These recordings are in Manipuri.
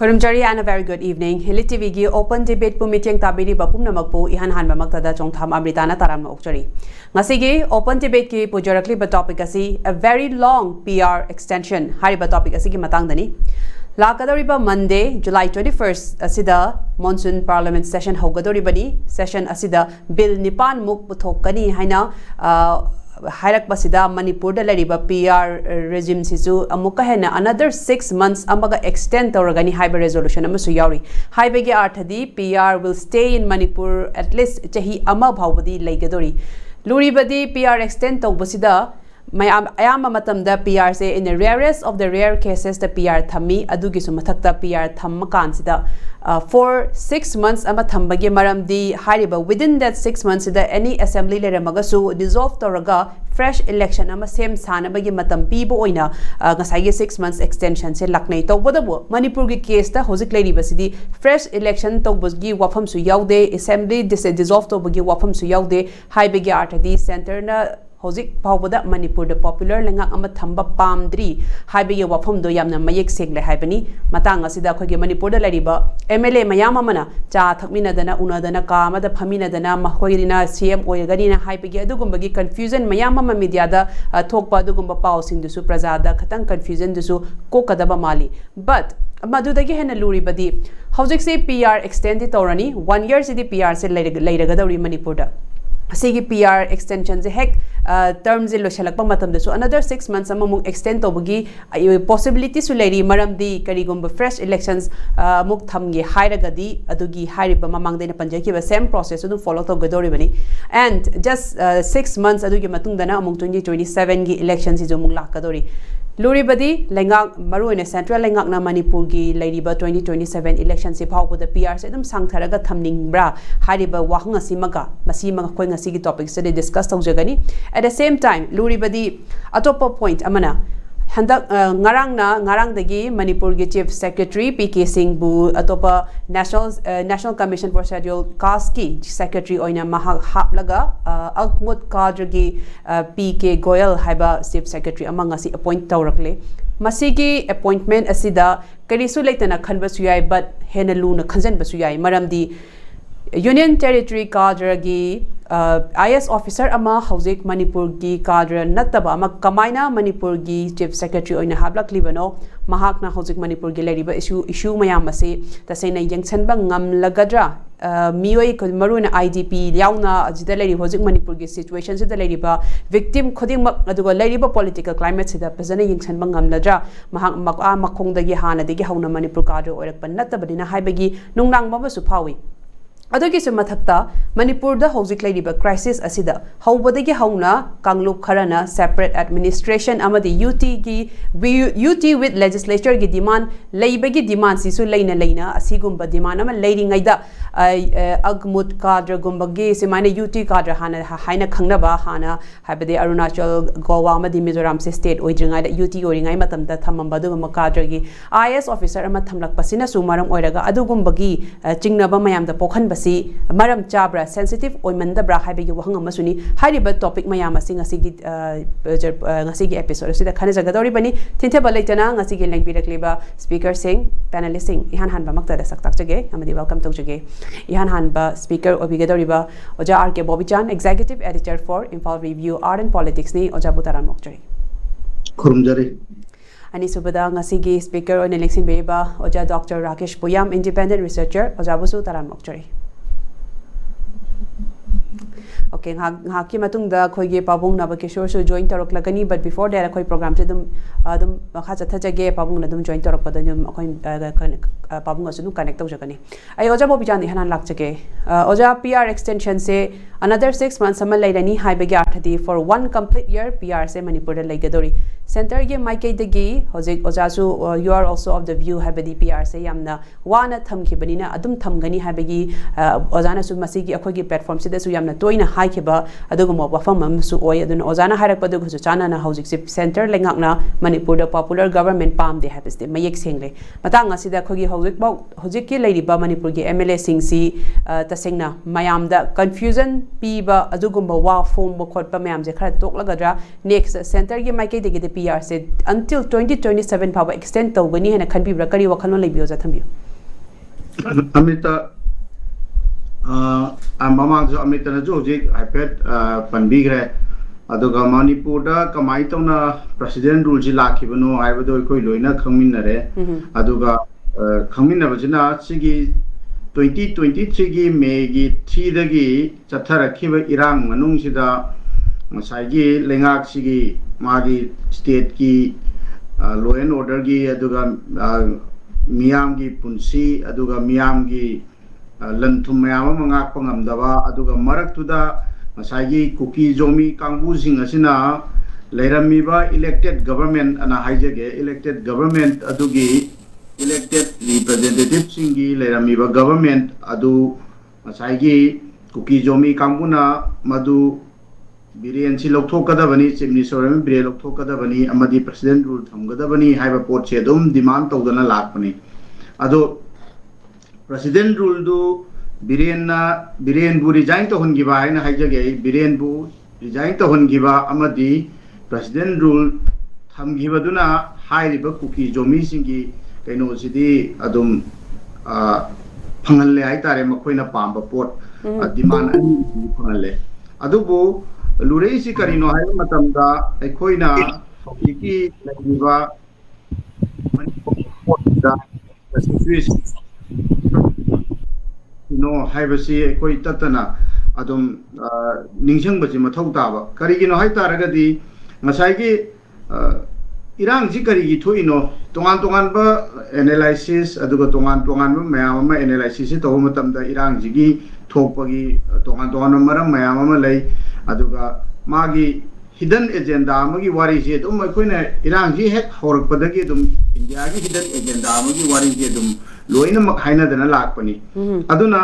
Khurumjari and a very good evening. ELITETV gi open debate pu meeting tabiri bapum namakpu ihan han bamaktada Chongtham Amrita na taram okchari. Ngasigi open debate ki pujarakli ba topic asi a very long PR extension hari ba topic asi ki matang dani. Lakadoriba Monday, July 21st asida monsoon parliament session hogadori bani session asida bill nipan muk puthokani haina Hairak Basida, Manipur, the Ladiba PR regime Sisu, Amukahena, another 6 months, Amaga extend Oragani Hyber resolution, Amasuyari. Haibegi Artadi, PR will stay in Manipur at least Chahi Amabhavadi Lagadori. Luribadi, PR extend to Basida. I am a matam the PR say in the rarest of the rare cases the PR thami adugisu mathakta PR thamakan sida for 6 months ama thambagi maram di hariba within that 6 months the any assembly leader magasu dissolve toraga fresh election ama same sanabagi matam pibo oina ngasai 6 months extension se laknei tawbadabu Manipur gi case ta hozik lady basidi fresh election tawbagi wafam su yaude assembly dissolve tawbagi wafam su yaude haibegi artadi center na Hozik Pawada Manipur the popular Lengak Amathamba Palmdri, Haibegi Wafum do Yamna Mayek Segle Haibani, Matanga Sida Kogi Manipur the Ladiba, MLA Mayamamana, Cha Takmina dana Una dana Kama the Pamina dana Mahoirina, CM Oyagadina, Haibegi Adugumbagi confusion, Mayamama Mediada, Tokpa Dugumba Paus in the Suprazada, Katan confusion the Su Kokadaba Mali. But Madudagi Hena Luri Badi, Hozik say PR extended Torani, 1 year city PR said later Gadari Manipur. Sigi PR extension heck terms in Loshalakpa Matam so another 6 months among extend Tobugi possibility Suleri Maramdi Karigumba fresh elections Muktamgi Hairagadi Adugi Hariba Mamang de Panjaki the same process to follow to Gadoribani and just 6 months Adugi Matungdana among 2027 elections is Kadori. Luribadi, Lengak, Maru in a central Lengak na Manipur gi Ladiba 2027 elections si Pau the PR sedum Sangtaraga Tamning Bra, Hariba Wahanga Simaga, Masimaga Koinga Sigi topics that they discussed on Jagani. At the same time, Luribadi, Atopo point, Amana. Handak ngarang dagi Manipur gi Chief Secretary PK Singh bu atopa National Commission for Scheduled Caste ki Secretary oina mahak haplaga Alkmut Kadre gi PK Goyal haiba Chief Secretary among asi appoint tawrakle masigi appointment asida karisu leitana khanbasu yai but hena luna khanjanbasu yai maramdi Union Territory Cadre gi IS officer ama Hozik Manipur gi cadre nataba ama kamaina Manipur gi Chief Secretary oina hablak libano mahakna Hozik Manipur gi leriba issue mayam ase tasena yengchanba ngamlagadra mioi ko maruna IDP yauna ajida leri Hozik Manipur gi situation sida leriba victim khoding mak aduga leriba political climate sida pazana yengchanba ngamladra mahak makhongdagi hana degi hauna Manipur cadre oirak pan natabadina haibagi nungnang maba su phawi Adogi Sumathakta, Manipur the Hozik Ladiba crisis asida, how Bodagi Hauna, Kanglup Karana, separate administration, Amadi UT with legislature gi demand, Laibagi demand, Sisu Lena Lena, Asigumba demand, Ama Lady Naida, Agmut Kadra Gumbagi, Simana UT Kadra Hana, Haina Kangnaba Hana, Habade Arunachal, Gowama, the Mizoram state, Oijanga, UT Oringai Matam, the Tamambadu Makadragi, IS officer Amatamlak Pasina Sumaram Oiraga, Adugumbagi, Chingnaba Mayam the Pokan Maram Chabra sensitive oimanda bra haibegi wahang amasuni hariba topic mayam asing ngasigi episode sida khane jagadori bani thinteba leitana ngasigi lengbirakliba speaker sing panelist sing ihan hanba maktada saktak jage amadi welcome to jage ihan hanba speaker obigadori ba oja RK Bobichand executive editor for Imphal Review Art and Politics ni oja butaran mokjari khurumjari Ani subada ngasigi speaker on election beba oja Dr. Rakesh Puyam independent researcher oja busu taran mokjari Okay, haki matung da koi ge pabung Nabakishore so join tarok lagani but before that koi program se dum kha chatha jage pabung na dum join tarok padanyum koi pabung asu connect to jagani ai oja Bobichand hanan lak jage oja PR extension se another 6 months samal lairani haibegi arthadi for 1 complete year PR se Manipur da laigadori center ge maike degi hojik oja su you are also of the view habedi PR se yamna wana thamki banina adum thamgani habegi oja na su masigi akoi gi platform se da su yamna toina haikeba aduguma wafam amsu oi aduna ojana harakpa du hu chana na hojik se center lengakna Manipur da popular government pam de habeste mayek sengle matang asida khogi hojik ki leiriba Manipur gi MLA singsi tasengna mayam da confusion piba adugumba wa form bo khotpa mayam je khara toklagadra next center gi maike de PR se until 2027 power extend to gani hena khanbi bra kari wakhalon lebiyo ja thambiyo Amrita mamang jo Amrita na jo je ipad panbigre aduga Manipur da kamai tawna president rule ji lakhibano aibado koi loina khangminare aduga khangminabajina sigi 2023 gi May gi 3 dagi chatharakhiba irang manung sida masagi lengak sigi magi state ki law and order gi aduga miyam gi punsi aduga miyam gi lanthum mayam mangak pangamdaba aduga marak tuda masagi kuki jomi kangbu sing asina leiramiba elected government ana haijege elected government adugi elected representative singi leiramiba government adu masagi kuki jomi kangbuna madu biren si lokthokadabani chief minister am bire lokthokadabani amadi president rule thamgadabani haiba pot che dum demand tawdana lakpani ado president rule du biren bu resign to hongiba haina haijage biren bu resign to hongiba amadi president rule thamgibaduna hairiba kuki jomi singi kaino sidi adum phangalle hai tare makoina pamba pot demand ani phangalle adubu lurei si karino hai matamda ekoina hokiki lagiba pot da situation haibasi ekoi tatana adum ningsang baji mathau taba karigino hai taragadi ngasai irang ji karigi thoino tongan ba analysis aduga tongan ba mayam ma analysis to matamda irang ji gi thokpagi tongan maram mayam ma lei aduga magi hidden agenda amagi wari je dum koina irang ji hek horakpadagi dum india gi hidden agenda amagi wari je dum loina mak haina dana lakpani aduna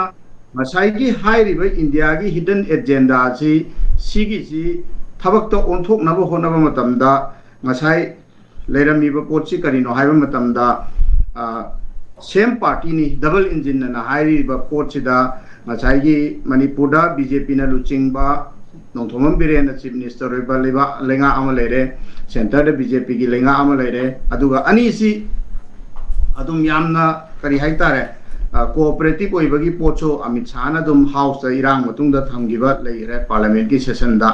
masai gi hairi ba india gi hidden agenda ji sigi ji thabak to onthok nabo honaba matamda masai leirami ba potsi karino haiba matamda same party ni double engine na hairi ba potsi da masai gi manipur da bjp na luching ba Chongtham Amrita chief minister ba leba lenga amalere center da bjp gi lenga amalere aduga ani si adum yamna kari haitare cooperative oibagi pocho Amit Shah na dum house da irang matungda thamgiba leire parliament ki session da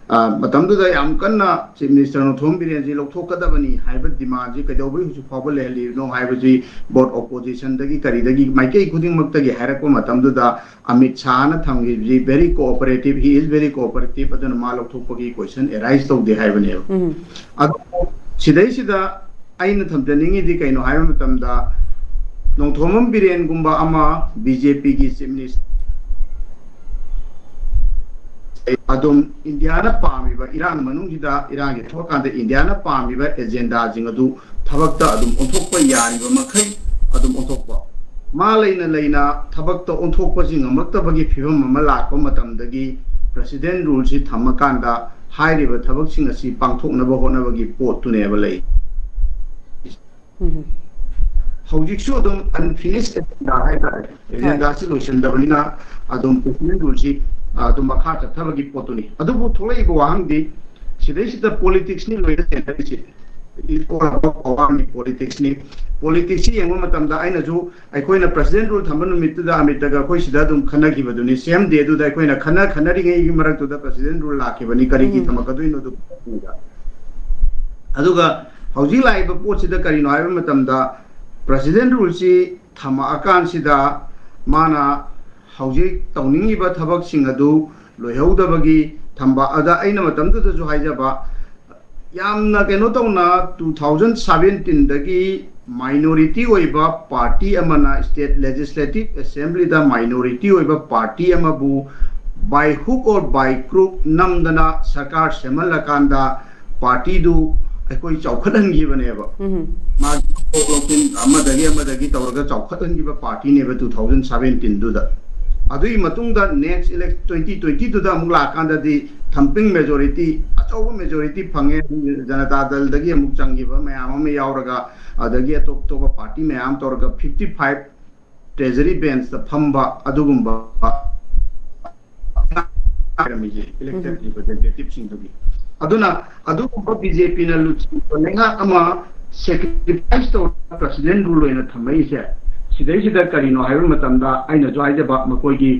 matamdu da yam kanna chief minister Chongtham Amrita ji lokthokadabani haiba demand ji kadawbai husu phobal lehli no haiba ji board opposition dagi kari dagi maikei khuding maktagi hairakpa matamdu da Amit Shah na thamgi ji very cooperative he is very cooperative adana ma lokthokpagi question arise tawde haiba ne adu sidai sida aina thamjaningi di kaino haiba matamda Chongtham Amrita gumba ama BJP gi chief minister adum Indiana pamiba irang manung hida irang ge thokanda Indiana pamiba agenda jingadu thabakta adum onthokpa yariba makhai adum onthokpa ma leina thabakta onthokpa jingamakta bagi phibam ama lakpa matamdagi president rule si thamakanda hairiba thabak sing asi pangthoknaba honabagi pot tuneba lei hojiksu adum unfinished agenda solution dabalina adum president rule si adum makha chathabagi potuni adubu tholai bo hangdi sidai sida politics ni loida center si ipora politics yengo matamda aina ju aikoina president rule thambanu mitda amitaga koi sida dum khana gi baduni same day du da aikoina khana ri ngai marak tu da president rule lakhibani kari gi thamakadu no du aduga hauji lai ba pot sida kari no aiba matamda president rule si thama akan sida mana hauji tawningi ba thabak sing adu loihaudabagi thamba ada aina matamdu da ju haijaba yamna keno tawna 2017 dagi minority oiba party amana state legislative assembly da minority oiba party amabu by hook or by crook namdana sarkar semalakanda party du akoi chawkhadangi baneba ma lokin amadagi tawraga chawkhadangi ba party neba 2017 du da adui matungda next elect 2020 du da mugla kanda di thumping majority achawa majority phange janata dal dagi amuk changi ba mayam me yauraga adagi atop to party mayam torga 55 treasury bench da phamba adugumba elected representative sing dugi aduna adu ko BJP na luchi lenga ama sacrifice to president rule ina thamai se sidai sida karino hairu matamda aina jo haide ba makoi gi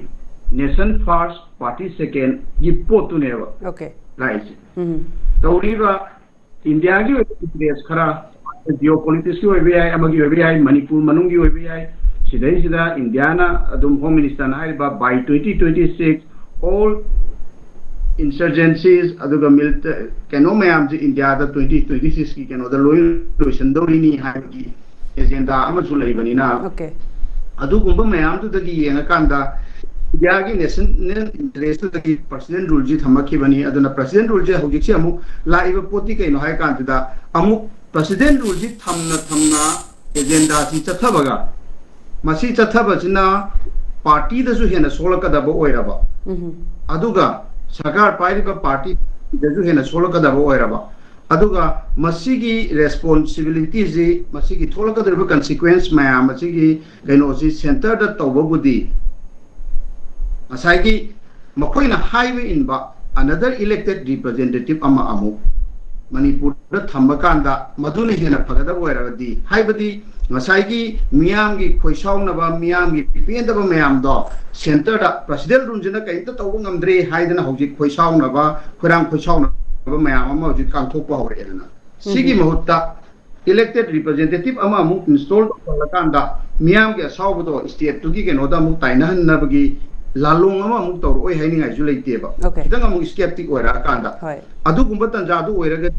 nation first party second gi potu neva okay right tawriba india gi interest khara geopolitics ki oibe ai amagi oibe ai manipur manungi oibe ai sidai sida india na adum home minister na haiba by 2026 all insurgencies aduga military keno mayam ji india da 2026 ki keno da loin dori ni ha gi agenda amasu leibani na okay adu gumba mayam tu da gi yenga kanda india gi national interest da gi president rule ji thamaki bani aduna president rule ji hojik se amu laiba poti kaino hai kan da amu president rule ji thamna agenda si chathabaga masi chatthaba jina party da su hena solaka da bo oiraba aduga sarkar pairiba party deju hena solaka da bo oiraba aduga masigi responsibility ji masigi tholaka da consequence maya masigi kaino ji center da tawbudi asai gi makoina highway in ba another elected representative ama amu Manipur da thambakanda maduna hena phagada oiragadi haibadi ngasai gi miyam gi khoisaung na ba miyam gi pipenda ba mayam do center da president run jina kai ta tawu ngamdre haidana hoji khoisaung na ba khurang khoisaung na ba mayam ama hoji kangthok ba hore na sigi mahutta elected representative ama mu install lakanda miyam gi asau do state tu gi keno da mu taina han na bagi lalung ama mu tor oi haini ngai ju leite ba kitang amu skeptic oira kanda adu gumba tanja adu oiraga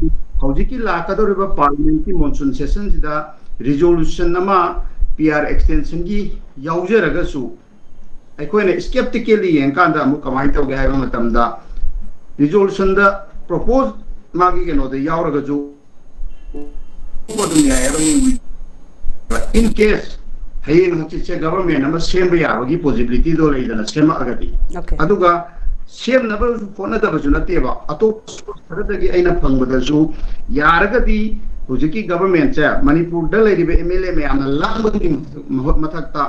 hoji ki la ka do ba parliament ki monsoon session sida resolution nama PR extension gi yaujeraga su aikoine skeptically yenkanda amu kamai tawge haiba matamda resolution da propose magi keno de yauraga ju bodum ya in case hayeng hachche government ama semba yabagi possibility do leidana sema agati aduga sem na ba phone da ba junate ba ato sarada aina phangba su yaragadi hujiki government cha manipur da leiribe MLA me amna langbagi mathakta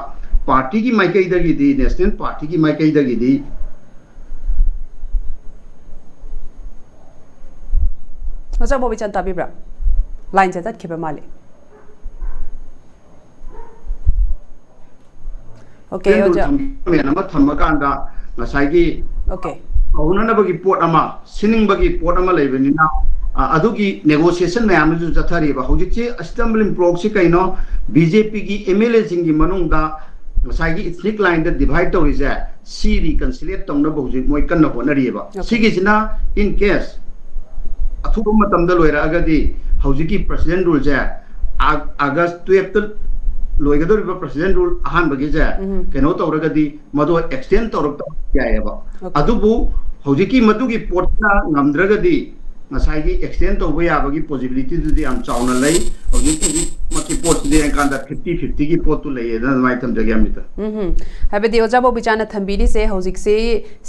party ki maikai da gi di national party ki maikai da gi di Oja Bobichand tabibra line cha tat khiba mali okay oja me nama thammakanda ngasai gi okay ahuna na bagi pot ama sining bagi pot ama leibani na adugi negotiation mayam ju jathari ba hojik che stumbling block si kaino BJP gi MLA sing gi manung da ngasai gi ethnic line da divide to is si reconciliate tong na hojik moi kan na bonari ba sigi sina in case athuba matam da loira agadi hojik ki president rule ja August 12 loigador ba president rule ahan bagi ja keno to ragadi mado extend to rok ya ba adubu hojik ki madu gi portna ngamdragadi ngasai gi extend to ba ya bagi possibility du di am chauna lai hojik ki maki port de kanda 50-50 ki port tu lai na mai tham jagya mita habedi oja Bobichand thambiri se hojik se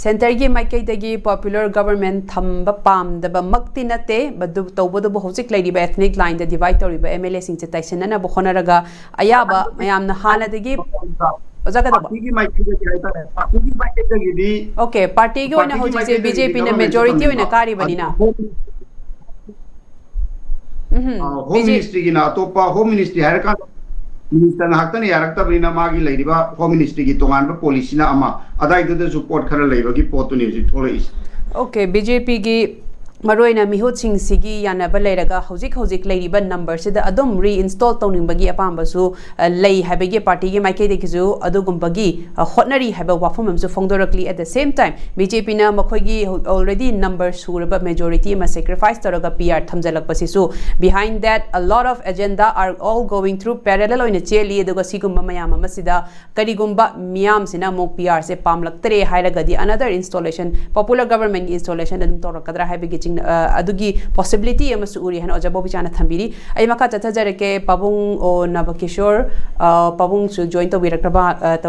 center gi maikai dagi popular government thamba pam da ba makti nate badu tawbodu bo hojik lai di ba ethnic line da divide to ba MLA sing che taisen na bo khonaraga ayaba mayam na hala dagi oja ka da party ki maikai dagi aita party ki maikai dagi di okay party gi ona hojik se BJP na majority ona kari bani na home ministry ki na topa home ministry har ka minister na hakta ni yarakta bina magi leiriba home ministry ki tongan ba policy na ama adai de support khara leiba ki potu ni ji thole is okay BJP gi maroina mihut sing sigi yana ba leiraga hojik hojik leiriba number sida adum reinstall tawning bagi apamba su lei habegi party gi maike de kizu adugum bagi hotnari haba wafum amsu fongdorakli at the same time BJP na makhoi gi already number suraba majority ma sacrifice taraga PR thamjalak pasisu behind that a lot of agenda are all going through parallel oina cheli aduga sigumba mayam amasida karigumba miyam sina mo PR se pamlak tere hairaga di another installation popular government installation adum torakadra habegi adugi possibility amasu uri han oja Bobichand thambiri ai maka chathajareke pabung o Nabakishore pabung su join to birakraba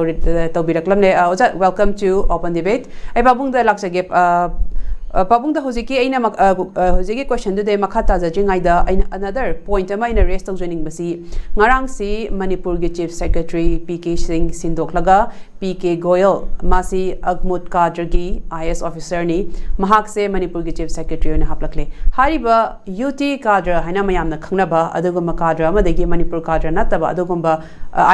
to biraklamne oja welcome to open debate ai pabung da laksage Pabung da hojiki aina hojiki question de makhata jajingaida aina another point ama ina raise tawjoning basi ngarang si Manipur ge chief secretary PK Singh Sindok laga PK Goyal masi Agmut Kadr gi IS officer ni mahak se Manipur ge chief secretary na haplakle hariba UT Kadr haina mayam na khangnaba aduguma Kadr ama degi Manipur Kadr nataba adugumba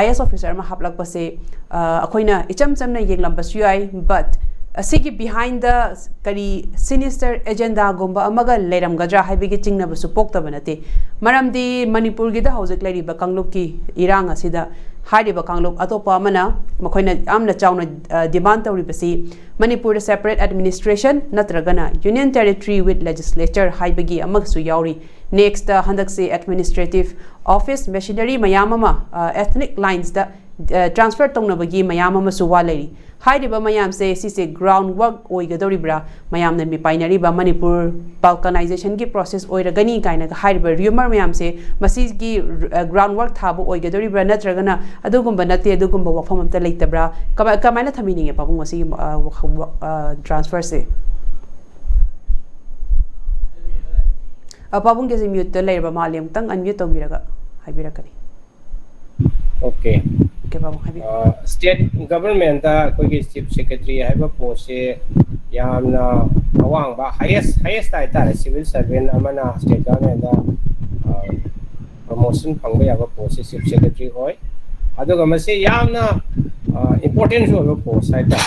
IS officer ma haplak pase akoina icham chamna yenglambasu ai but asigi behind the kari sinister agenda gomba amaga leram gadra haibigi chingna basu pokta banate maramdi Manipur gi da hojik lari ba kangluk ki irang asida haidi ba kangluk atopa amana makoina amna chawna demand tawri basi Manipur separate administration natragana union territory with legislature haibigi amagsu yauri next handak se administrative office machinery mayamama ethnic lines da transfer tongnabagi mayamama suwalari Haidiba mayam se sise groundwork oigadoribra mayam na mipainariba Manipur balkanization gi process oiragani kaina haidiba rumor mayam se masi gi groundwork thabo oigadoribra natragana adugumba nate adugumba wafam amta leitabra kamaina thamininge pabung wasi transfer se pabung ge mute leiba maliam tang unmute tobiraga haibirakani Okay. State government chief secretary have a post yamna awang ba highest title civil servant amana state government promotion phangba yaba post chief secretary hoy aduga mase yamna important role post haita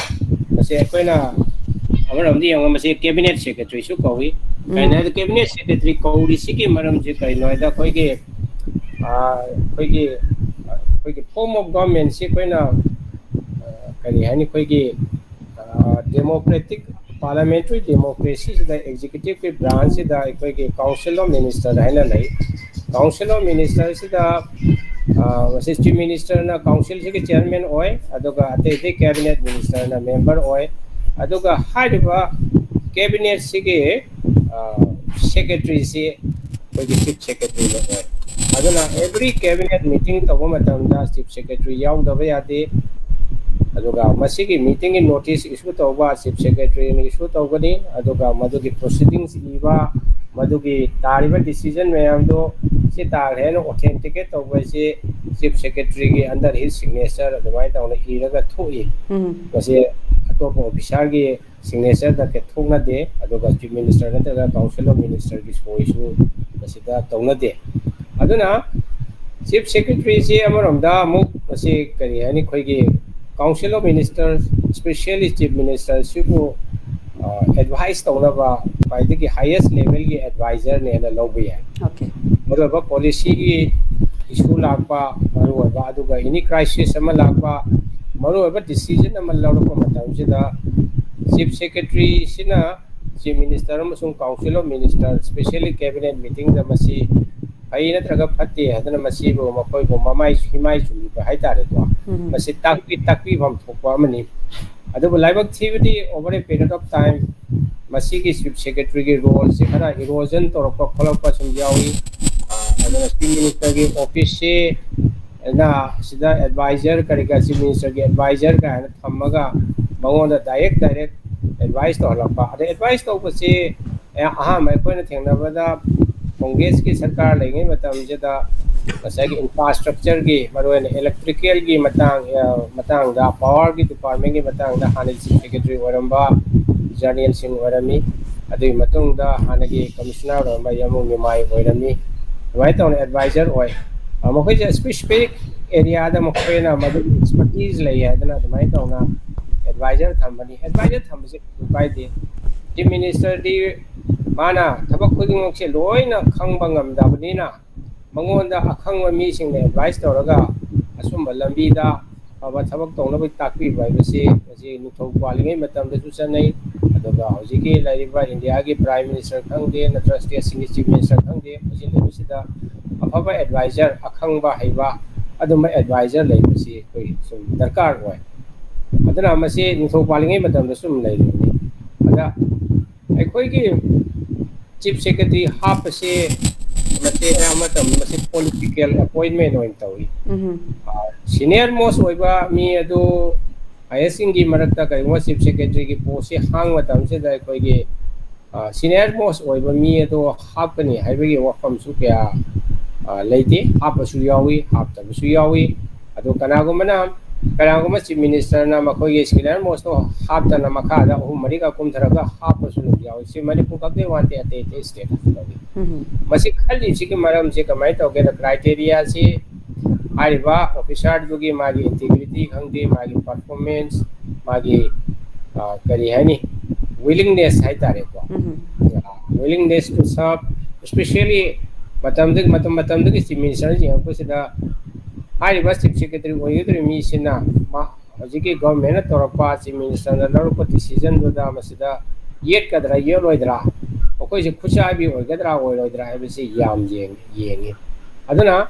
mase koina amaramdi yanga mase cabinet secretary su kowi kaina cabinet secretary kowri siki maram je kaina da koige form of government si koina kani hani koigi democratic parliamentary democracy the executive branch the koigi council of minister haina lai council of minister si the chief minister na council si ke chairman oi aduga ate cabinet minister na member oi aduga haiba cabinet si ke secretary si koigi chief secretary oi aduna every cabinet meeting tabo matamda chief secretary yaudaba yade aduga masigi meeting in notice issue tawba chief secretary ni issue tawgani aduga madugi proceedings iba madugi tariba decision mayamdo si tarhen authenticate tawba si chief secretary gi under his signature adwai tawna iraga thoi mase atop officer gi signature da ke thongna de aduga chief minister na council of minister gi so issue masida tawna de aduna chief secretary si amaramda mu masi kari hani khoigi council of ministers especially chief minister sibu advice tawna by the highest level gi advisor ne na lobi hai okay ba policy gi issue lakpa maru ba aduga any crisis ama lakpa maru ba decision ama lawpa matam sida chief secretary sina chief minister amasung council of ministers especially cabinet meeting da masi ai natraga phatti hadana masibo makoi bo mamai himai chumi ba haitare to masi takpi bam thokwa mani adu laibak thibidi over a period of time masi ki chief secretary ki role se khara erosion torokpa kholokpa sum yawi adana chief minister ki office se na sida advisor karika chief minister ki advisor ka thamaga mangonda direct advice to halakpa advice to se aha mai koina thengna bada Congress की सरकार लेंगे मतलब जदा जैसे कि infrastructure की मतलब electrical की मतंग दा power की department की मतंग दा हाने chief secretary वरंबा जर्नल सिंह वरमी अदुई मतंग दा हाने की commissioner वरंबा यमु निमाई वरमी वाइट ऑन advisor ओय मखै जे specific area दा मखै ना मदु expertise ले है दना वाइट ऑन advisor थंबनी advisor थंबसे उपाय दे chief minister the mana thabak khuding se loina khangba ngamdabni na mangonda akhangwa mi sing advice toraga asumba lambi da aba thabak tongna bai takpi bai base nuthau kwalingai matam da susanai adoga hojiki lariba india gi prime minister khangde natra state chief minister khangde ajin lebisi da afaba advisor akhangba haiba aduma advisor lai base koi sum darkar hoy adana mase nuthau kwalingai matam da sum lai ada ai gi chief secretary half se mate amatam mase political appointment oin tawi senior most oiba mi adu highest gi marakta kai chief secretary gi post se hang matam se dai koi gi senior most oiba mi to hapani haibagi wafam su kya leite hapasu yawi haptasu yawi ado kanaguma chief minister na makoi senior most to haptana makada mari ka kumtharaga hapasu yawi si Manipur ka de wante ate state masi khali chi ki maram se kamai to ge criteria si ariba officer dugi magi integrity khangde magi performance magi kari hani willingness hai tare ko willingness to serve especially matam de chief minister ji ko sida ariba chief secretary oigri mi sina ma hojiki government torapa chief minister na lor decision do da masida yet kadra yeloidra ko je khucha bi oigadra oiloidra ai bisi yam yengi aduna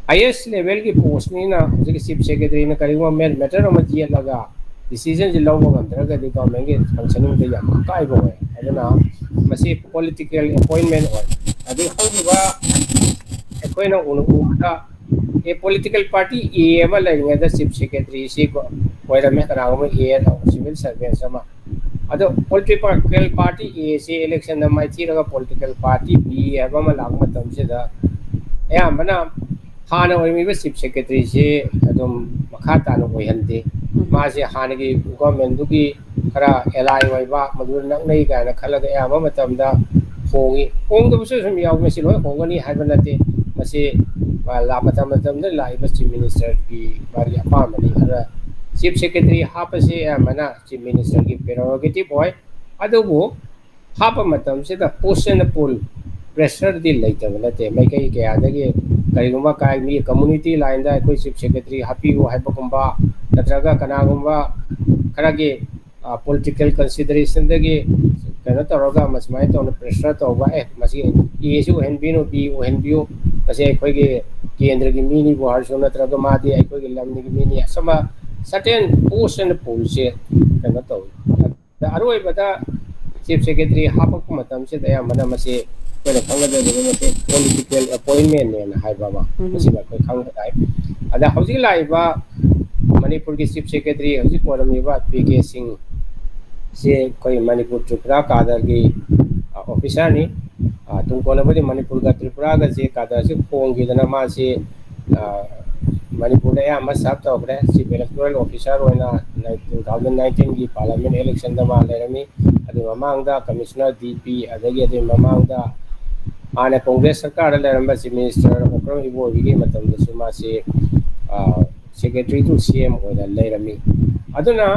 highest level की पोस्ट नहीं ना मुझे चिफ सेक्रेटरी ने करीब में मैटर में दिया लगा डिसीजन जो लोगों का अंदर का दिखा महंगे फंक्शनिंग तो या काय वो है अरे ना मसी पॉलिटिकल अपॉइंटमेंट और अभी हम जो कोई ना उनका ये पॉलिटिकल पार्टी ये वाला लेंगे तो चिफ सेक्रेटरी इसी को कोई में कराओ में ये सिविल सर्विस sama अदो पॉलिटिकल पार्टी ये से इलेक्शन में माइती रहा पॉलिटिकल पार्टी बी है वो में लागू तम से दा या मना हाना ओइमी चिफ सेक्रेटरी से अदम मखाता नो ओइहंदे मासे हाना की गवर्नमेंट दुगी खरा एलाई ओइबा मदुर नंगनै गाना खलगा यामा मतमदा होंगदबसु सम याव मेसि लोय होंगनी हाइबा नते मसे ला मतमदा लाइबा चीफ मिनिस्टर की बारी अपामनी खरा चीफ सेक्रेटरी हापसे यामना चीफ मिनिस्टर की प्रेरोगेटिव होय अदुबो हापा मतम से द पोस्टन पुल प्रेशर दी लेतब नते मैकै कयादगी करीगुम्बा काय मी कम्युनिटी लाइन दा कोई चीफ सेक्रेटरी हैप्पी हो हाइबगुम्बा नत्रगा कनागुम्बा खरागे पॉलिटिकल कंसीडरेशन दगे कनो तरोगा मसमाय तो प्रेशर तोबा मसी येसु हेनबिनो बी ओ हेनबियो मसे कोइगे केंद्र की मीनी बोहार सो नत्रगा मादे कोइगे लमनी की मीनी समा सर्टेन पोस्ट एंड पोल से कनो तो अरोय बदा चीफ सेक्रेटरी हापक मतम से दया मना मसे political appointment ne haiba ma masiba koi khang dai ada hauji laiba Manipur ki chief secretary hauji porami ba PK Singh se koi Manipur Tripura kadar ki officer ni tum kona bari Manipur ka Tripura ga je kadar se khong gi dana ma se Manipur ya ma sab ta okre chief electoral officer oina 2019 ki parliament election da ma lerami adu mamang da commissioner DP adagi adu mamang da आने कांग्रेस सरकार लेरंबा चीफ मिनिस्टर ओक्रम इबो विगे मतम दसुमा से सेक्रेटरी टू सीएम ओदा लेरमी अदुना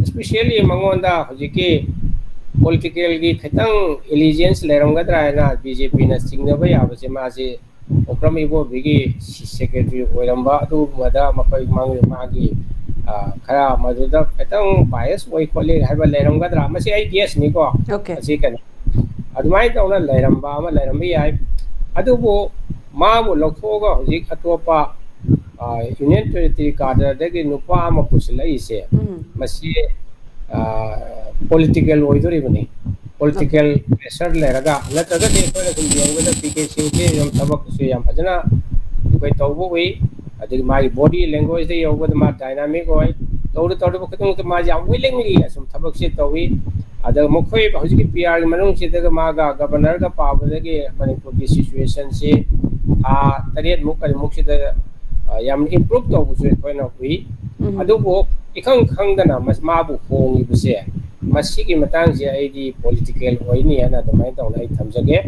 स्पेशली मंगोंदा हजिके पॉलिटिकल की खतंग एलिजेंस लेरंगद्रा ना बीजेपी ना सिंगनबा याबसे मासे ओक्रम इबो विगे सेक्रेटरी ओरंबा अदु मदा मकई मांग मागी खरा मदुदा खतंग बायस ओइ खोले हाइबा लेरंगद्रा मसे आई गेस निको असी कन अदुमाय तौना लेरंबा अमा लेरंबा याय अदुबो माबो लखोगा हजिक अतोपा यूनियन टेरिटरी कार्डर दगे नुपा अमा पुसलैसे मसी पॉलिटिकल ओइदोरिबनी पॉलिटिकल प्रेशर लेरगा नत्रगा दे कोना कुन योगदा पीके सिंह के यम सबक से यम फजना कोई तौबो वे अदि मागी बॉडी लैंग्वेज दे योगदा मा डायनामिक होय तौड़ खतंग तो मा याम विलिंगली असम सबक से तौवी अदग मखोय हजिक पीआर मनung से दग मागा गवर्नर का पाबदगे मणिपुर की सिचुएशन से तरेट मुक से याम इंप्रूव तो बुसे कोना हुई अदुबो इखंग खंगदना माबु होंगी बुसे मसी की मतंग से आईडी पॉलिटिकल होइनी है दमाय तो आई थमजगे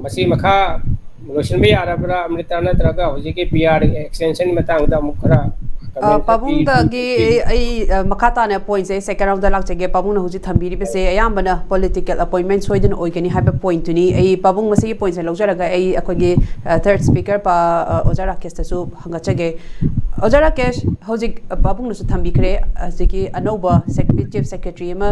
मसी मखा लोशन भी आराबरा अमृता नत्रगा हजिक पीआर एक्सटेंशन मतंग दा मुखरा Pabung da gi ai makata na point se second round da lak chege pabung na huji thambiri be se ayambana political appointment soidin oigani have point ni ai pabung masi point se lojara ga ai akogi third speaker pa Oja Rakesh ta su hanga chege Oja Rakesh hoji pabung na su thambi kre jiki anoba chief secretary ma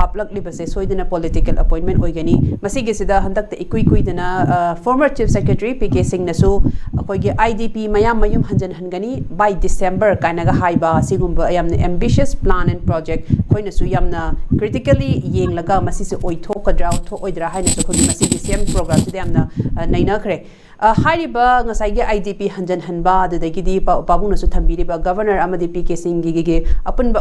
haplak li be se soidina political appointment oigani masi gi sida handak ta ikui dana former chief secretary PK Singh na su akogi IDP mayam mayum hanjan hangani by December kainaga haiba sigumba yamna ambitious plan and project koina su yamna critically yenglaga masi se oithokadra oidra haina su khodi masi gi same program se yamna naina khre Hariba ngasai IDP hanjan hanba adagidi pabung nasu thambiriba governor amadi PK Singh gi apun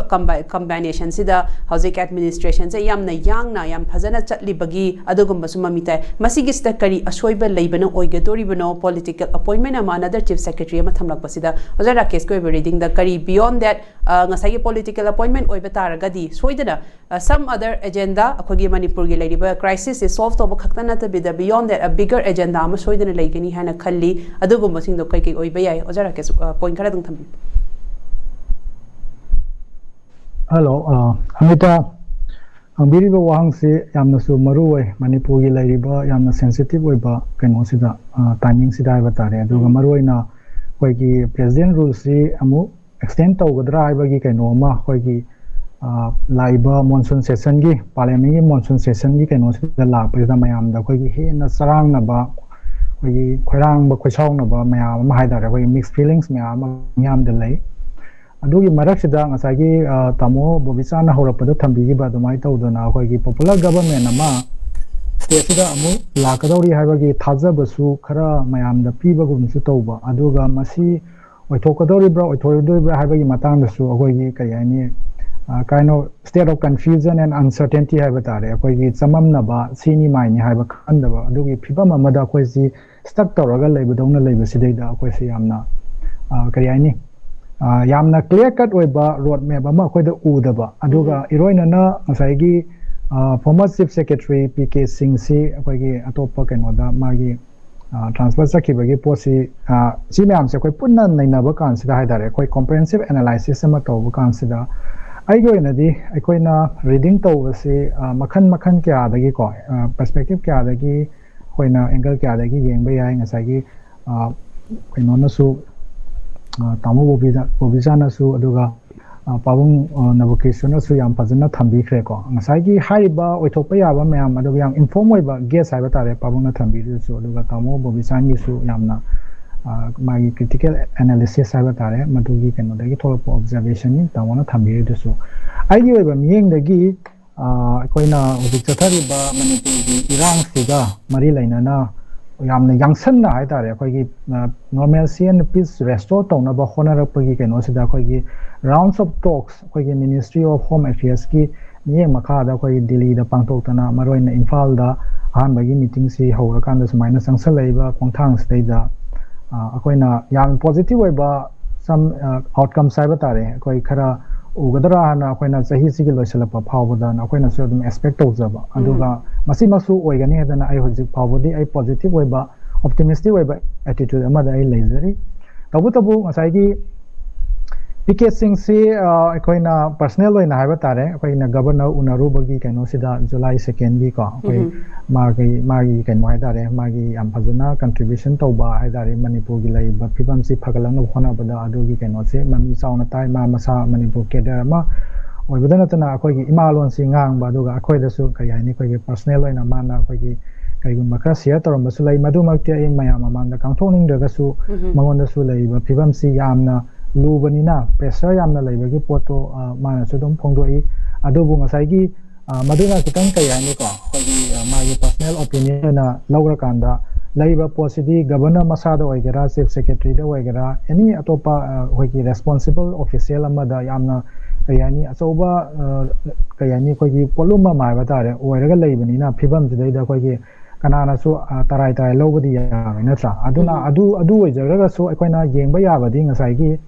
combination sida housing administration se yamna yangna yam phajana chatlibagi adugumba sumamita masigi sta kari asoiba leibana oigadoribano political appointment ama another chief secretary ama thamlakpasida Oja Rakesh ko reading the kari beyond that ngasai political appointment oiba taragadi soidana some other agenda akogi Manipur gi leiba crisis is solved over khaktana ta beyond that a bigger agenda ama soidana leigani hana khalli adugumba sing do kai kai oiba yai Oja Rakesh point khara dung thambi Hello, Amrita. Ambiriba wahang se yamna su maruwai Manipur gi lairiba yamna sensitive oiba kaino sida timing sida ba tare aduga maruwai na koi gi president rule si amu extend tawgadra aiba gi kaino ma koi gi laiba monsoon session gi parliament gi monsoon session gi kaino sida la pa da mayam da koi gi he na sarang na ba koi gi khoirang ba khoichong na ba mayam ma haidare koi mixed feelings mayam yam da lai adugi maraksida ngasagi tamo Bobichand horapada thambi ba dumai tawdana akoigi popular government ama sida amu lakadori habagi thajabasu khara mayamda pibagumsu tawba aduga masi oithokadori bra oithoridoi bra habagi matangdasu akoigi kayani kind of state of confusion and uncertainty habatare akoigi chamamna ba sini maini haba khandaba adugi phibam amada akoisi stuck tawraga leibadongna leibasidai akoisi yamna kayani yamna clear cut oiba road map ama khoida udaba aduga iroina na ngasai former chief secretary PK Singh si akoigi atopa kenoda magi transfer sakibagi posi chimyam se koi punna nainaba kansida haidare koi comprehensive analysis ama toba kansida aigoina di akoina reading tawasi makhan kya dagi ko perspective kya dagi koina angle kya dagi yengba yai ngasai kainona su tamo Bobichand su aduga pabung Nabakishore su yam phajana thambi khre ko ngasai gi haiba oithokpa yaba mayam aduga yang inform oiba guest haiba tare pabung na thambi su aduga tamo Bobichand gi su yamna magi critical analysis haiba tare madugi keno dagi tholopa observation ni tamo na thambi su ai gi oiba miyeng dagi koina hojik chathari ba Manipur gi irang siga mari lainana yamna yangsan na haitare akoigi normalcy and peace restore tawna ba honarapagi keno sida akoigi rounds of talks akoigi Ministry of Home Affairs ki miyeng makha da akoigi Delhi da pangtoktana maroina Imphal da ahanbagi meeting si haurakanda sumaina sangsalaiba khongthang sida akoina yam positive oiba some outcomes saiba tare akoi khara ugadara hana akoina chahi sigi loisalapa phawbada akoina su dum expect tawjaba aduga masi masu oigani hedana ai hojik phawbodi ai positive oiba optimistic oiba attitude amada ai leizari tabu ngasai gi PK Singh si akoina personal oina haiba tare akoina governor unaru bagi kaino sida July 2nd gi ko akoi magi kaino haidare magi am phajana contribution tawba haidare Manipur gi laiba phibam si phagalang hona bada adugi kaino se mami sauna tai ma masa Manipur kedar ma oibadana tana akoigi imalon si ngang ba aduga akoida su kayani akoigi personal oina mana akoigi kaigumba kra share torom su lai madu makti ai mayam amanda kangthongning daga su mangonda su laiba phibam si yamna lubanina pressure yamna laibagi poto mana su dum phongdoi adubu ngasai gi maduna kitang kayani ko akoigi magi personal opinion na lawra kanda laiba posidi governor masada oigera chief secretary da oigera any atopa hoigi responsible official amada yamna kayani asoba kayani koigi poluma maiba tare oiraga leibanina phibam jidaida koigi kanana su tarai lobadi ya natra aduna adu oijaraga su akoina yengba yabadi ngasai gi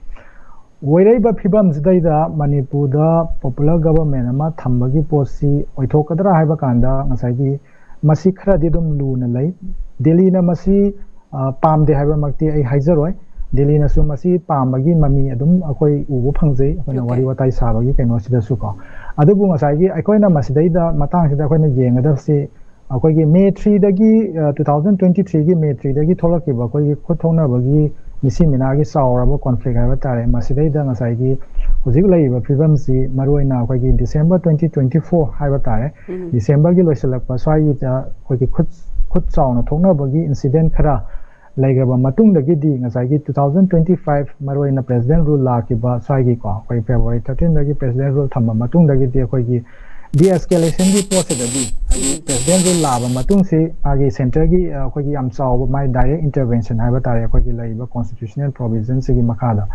oiraiba phibam jidaida Manipur da popular government ama thambagi posi oithokadra haiba kanda ngasai gi masi khara di dum luna lai Delhi na masi pamde haiba makti ai haijaroi Delhi na su masi pambagi mami adum akoi ubu phangjei akoina wari watai sabagi kaino sida su ko adubu ngasai gi akoina masidaida matang sida akoina yengadab si akoigi May 3 dagi 2023 gi May 3 dagi tholakiba akoigi khothona bagi misi minagi sauraba conflict haiba tare masidaida ngasai gi hojik laiba phibam si maroina akoigi December 2024 haiba tare December gi loisalakpa swai ta akoigi khut chauna thongna bagi incident khara laigaba matung dagi di ngasai gi 2025 maroina president rule la ki ba swai gi ko koi February 13 dagi president rule thamba matung dagi di akoigi de-escalation की process अभी president जो लाभ मतुंग से आगे center की कोई की आमचाव माय direct intervention है बता रहे कोई की लाइव constitutional provision से की मकादा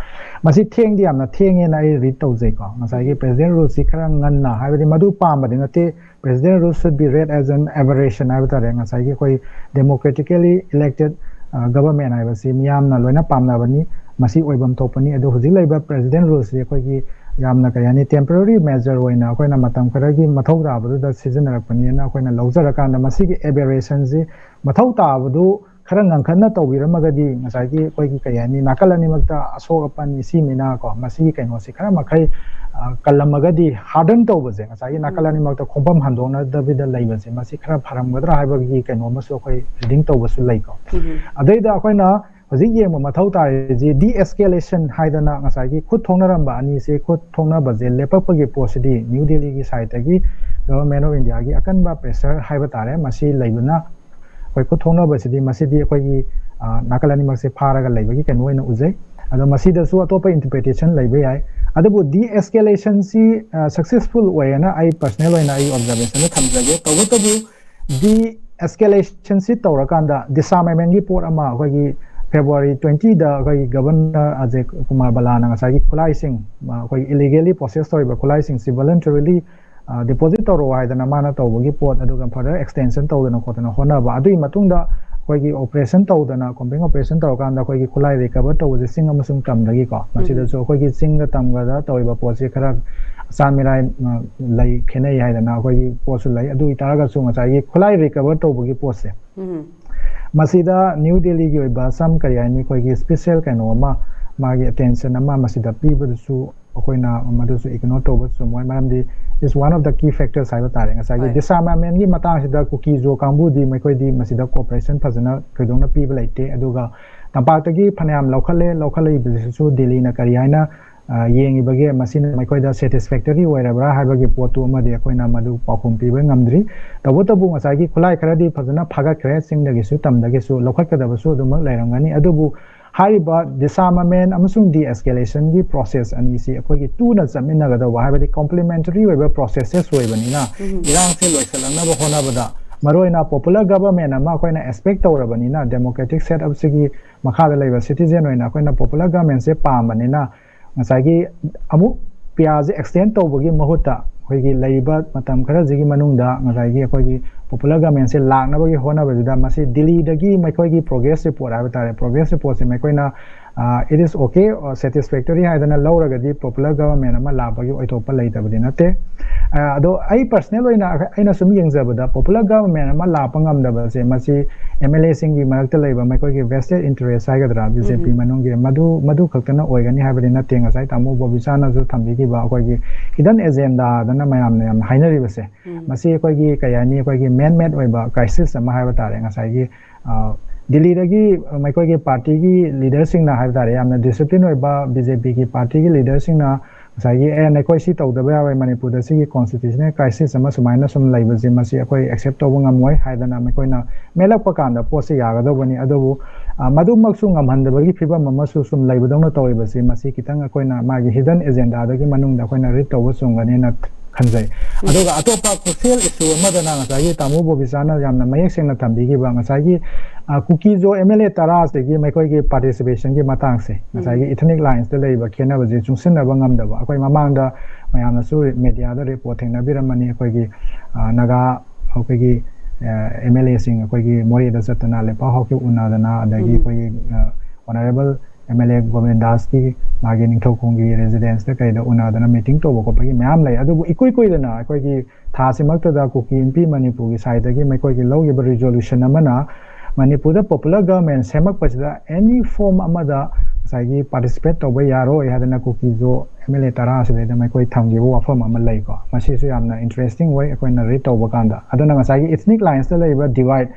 मसी थेंग दी आमना थेंग ये ना ये read तो जे का मसाई की president rules सिखरा गन्ना है बड़ी मधु पाम बड़ी नते president rules should be read as an aberration है बता रहे मसाई की कोई democratically elected government है बस मियाम ना लोना पाम ना बनी मसी ओइबम थोपनी अदो हुजिक लाइव president rules ये कोई की यामना कयानी टेम्पररी मेजर होइना अखोइना मतम खरगी मथौ ताबदु सिजनरपनी ना अखोइना लौजरकान मसिगी एबेरेशन जी मथौ ताबदु खरा ngangkhana tawbiramagadi ngasai ki kayani nakalani makta asok apan isi mina ko masi kaino si khara makhai kalamagadi harden tawbase ngasai nakalani makta khompam handongna dabida laibase masi khara pharamgadra haibagi kaino maso khoi reading tawbasu lai ko adaida akoina Hoji ye mo mathau ta ji de-escalation haidana ngasai ki khud thongnaramba ani se khud thongna baje lepakpagi posidi New Delhi ki side gi government of India gi akanba pressure haiba tare masi laibuna koi khud thongna basidi masidi koi gi nakalani makse pharaga laibagi kenoi na ujai ado masi da su atopa interpretation laibe yai adabu de-escalation si successful way na I personal way na I observation na thamjage tabu de-escalation si tawrakanda disarmament gi port ama koi gi February 20 da koi governor Ajay Kumar Balana ngasai ki khulai sing koi illegally possessed toriba khulai sing si voluntarily deposit toro haidana mana tawgi pot aduga further extension tawdana khotana hona ba adui matungda koi ki operation tawdana company operation tawkanda koi ki khulai recover tawje sing amasung tamdagi ko masida so koi ki sing ga tamga da tawiba posi khara san mirai lai khenai haidana koi ki posu lai adu itaraga su ngasai ki khulai recover tawgi pose Masida New Delhi ki oiba sam karyani koi ki special kaino ma magi attention ama masida piba su akoina madu su ignore toba su moi maramdi is one of the key factors haiba tare ngasai ki disarmament gi matang sida kuki jo kambu di mai koi di masida cooperation phajana khodongna piba laite aduga tampak gi phanyam lokhale bisu Delhi na karyaina yengi bage masina mai koi da satisfactory oirabra haibagi potu amadi akoina madu pakhum piba ngamdri tabu ngasai ki khulai kharadi phajana phaga kre singdagi su tamdagi su lokhakada su dum lairangani adubu haiba disarmament amasung de-escalation gi process ani si akoi ki tu na chamina ga da haibadi complementary oiba processes oibani na irang se loisalangna ba hona bada maroina popular government ama akoina expect tawrabani na democratic setup sigi makhada laiba citizen oina akoina popular government se pamani na ngasai amu piaje extend tawbagi mahuta khoi gi laiba matam khara jigi manungda ngasai gi khoi gi popular government se lakna bagi hona bajida masi Delhi dagi mai khoi gi progress report ha batare progress report se mai koina it is okay or satisfactory haidana lawraga di popular government ama labagi oitopa leitabadi nate ado ai personal oina aina sum yengjabada popular government ama lapangam da se masi MLA singi marakta leiba mai khoi gi vested interest haigadra BJP manungi madu khaktana oigani haibadi nate ngasai tamu Bobichand ju thambi gi ba khoi gi hidden agenda dana mayam ne yam hainari base masi khoi gi kayani khoi gi man made oiba crisis ama haibatare ngasai gi Delhi dagi mai koi ki party ki leader sing na haibare amna discipline oiba BJP ki party ki leader sing na sai nai koi si tawdaba ya Manipur da si constitutional crisis ama sumaina sum laiba je masi akoi accept tawba ngamoi haidana mai koi na melak pakanda post ya ga dobani adobu madu maksu ngamhandaba gi phibam ama su sum laiba dawna tawiba se masi kitang akoi na magi hidden agenda dagi manung da koi na read tawba sungani na khanjai aduga atopa social issue amadana ngasai tamu Bobichand yamna mayek sengna thambi gi ba ngasai kuki jo MLA tara se gi mai koi gi participation gi matang se ngasai gi ethnic lines de leiba khena ba je chungsin na bangam da ba akoi mamang da mayamna su media da report thengna biramani akoi gi naga akoi gi MLA sing akoi gi mori da satana le pa hoki unadana adagi koi honorable MLA Govind Das ki magi ningthokonggi residence da kai da unadana meeting to ko pagi mayam lai adubu ikoi dana akoi gi tha simakta da kuki MP Manipur gi side gi mai koi gi logi ba resolution amana Manipur da popular government semak pachida any form amada sai participate to ba yaro hadana kuki jo MLA tara se da mai koi thamgi bo wafam ama lai ko masi su yamna interesting way akoi na read to ba kanda adana sai ethnic lines da lai ba divide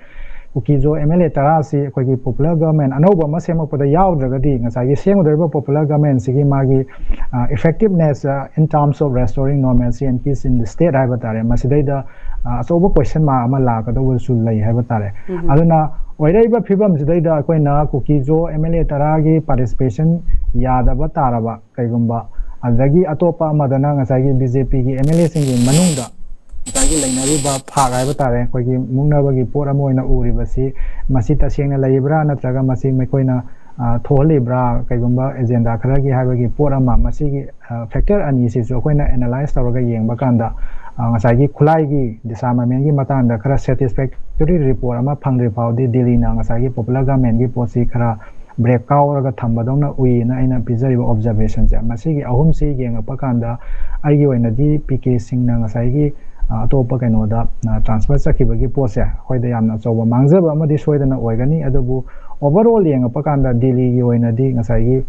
kuki jo MLA tara si akoi gi popular government anoba ma semak pada yaudra di sai seng da popular government sigi magi effectiveness in terms of restoring normalcy and peace in the state ha batare masidai da asoba question ma ama la ka do sul lai ha batare aduna oiraiba phibam jidai da koi na kuki jo MLA tara gi participation yadaba taraba kaigumba adagi atopa madana ngasai gi BJP gi MLA singi manungda ꯉꯁꯥꯏꯒꯤ ꯂꯩꯅꯔꯤꯕ ꯐꯥꯛ ꯍꯥꯏꯕ ꯇꯥꯔꯦ ꯑꯩꯈꯣꯏꯒꯤ ꯃꯨꯛꯅꯕꯒꯤ ꯄꯣꯠ ꯑꯃ ꯑꯣꯏꯅ ꯎꯔꯤꯕꯁꯤ ꯃꯁꯤ ꯇꯁꯦꯡꯅ ꯂꯩꯕ꯭ꯔꯥ ꯅꯠꯇ꯭ꯔꯒ ꯃꯁꯤ ꯃꯈꯣꯏꯅ ꯊꯣꯛꯍꯜꯂꯤꯕ꯭ꯔꯥ ꯀꯩꯒꯨꯝꯕ ꯑꯦꯖꯦꯟꯗꯥ ꯈꯔꯒꯤ ꯍꯥꯏꯕꯒꯤ ꯄꯣꯠ ꯑꯃ ꯃꯁꯤꯒꯤ ꯐꯦꯛꯇꯔ ꯑꯅꯤꯁꯤꯁꯨ ꯑꯩꯈꯣꯏꯅ ꯑꯦꯅꯥꯂꯥꯏꯁ ꯇꯧꯔꯒ ꯌꯦꯡꯕ ꯀꯥꯟꯗ ꯉꯁꯥꯏꯒꯤ ꯈꯨꯠꯂꯥꯏꯒꯤ ꯗꯤꯁꯥꯔꯃꯥꯃꯦꯟꯒꯤ ꯃꯇꯥꯡꯗ ꯈꯔ ꯁꯦꯇꯤꯁꯐꯦꯛꯇꯣꯔꯤ ꯔꯤꯄꯣꯔꯠ ꯑꯃ ꯐꯪꯗ꯭ꯔꯤ ꯐꯥꯎꯗꯤ ꯗꯤꯜꯂꯤꯅ ꯉꯁꯥꯏꯒꯤ ꯄꯣꯄꯨꯂꯔ ꯒꯚꯔꯟꯃꯦꯟꯒꯤ ꯄꯣꯠꯁꯤ ꯈꯔ ꯕ꯭ꯔꯦꯛ ꯀꯥꯎꯔꯒ ꯊꯝꯕꯗꯧꯅ ꯎꯏꯅ ꯑꯩꯅ ꯄꯤꯖꯔꯤꯕ ꯑꯣꯕꯖꯔꯕꯦꯁꯟꯁꯦ ꯃꯁꯤꯒꯤ ꯑꯍꯨꯝꯁꯤ ꯌꯦꯡꯉꯛꯄ ꯀꯥꯟꯗ ꯑꯩꯒꯤ ꯑꯣꯏꯅꯗꯤ ꯄꯤ.ꯀꯦ. ꯁꯤꯡꯅ ꯉꯁꯥꯏꯒꯤ ꯑꯇꯣꯞꯄ ꯀꯩꯅꯣꯗ ꯇ꯭ꯔꯥꯟꯁꯐꯔ ꯆꯠꯈꯤꯕꯒꯤ ꯄꯣꯠꯁꯦ ꯑꯩꯈꯣꯏꯗ ꯌꯥꯝꯅ ꯑꯆꯧꯕ ꯃꯥꯡꯖꯕ ꯑꯃꯗꯤ ꯁꯣꯏꯗꯅ ꯑꯣꯏꯒꯅꯤ ꯑꯗꯨꯕꯨ overall yengpa kanda Delhi gi oina di ngasai gi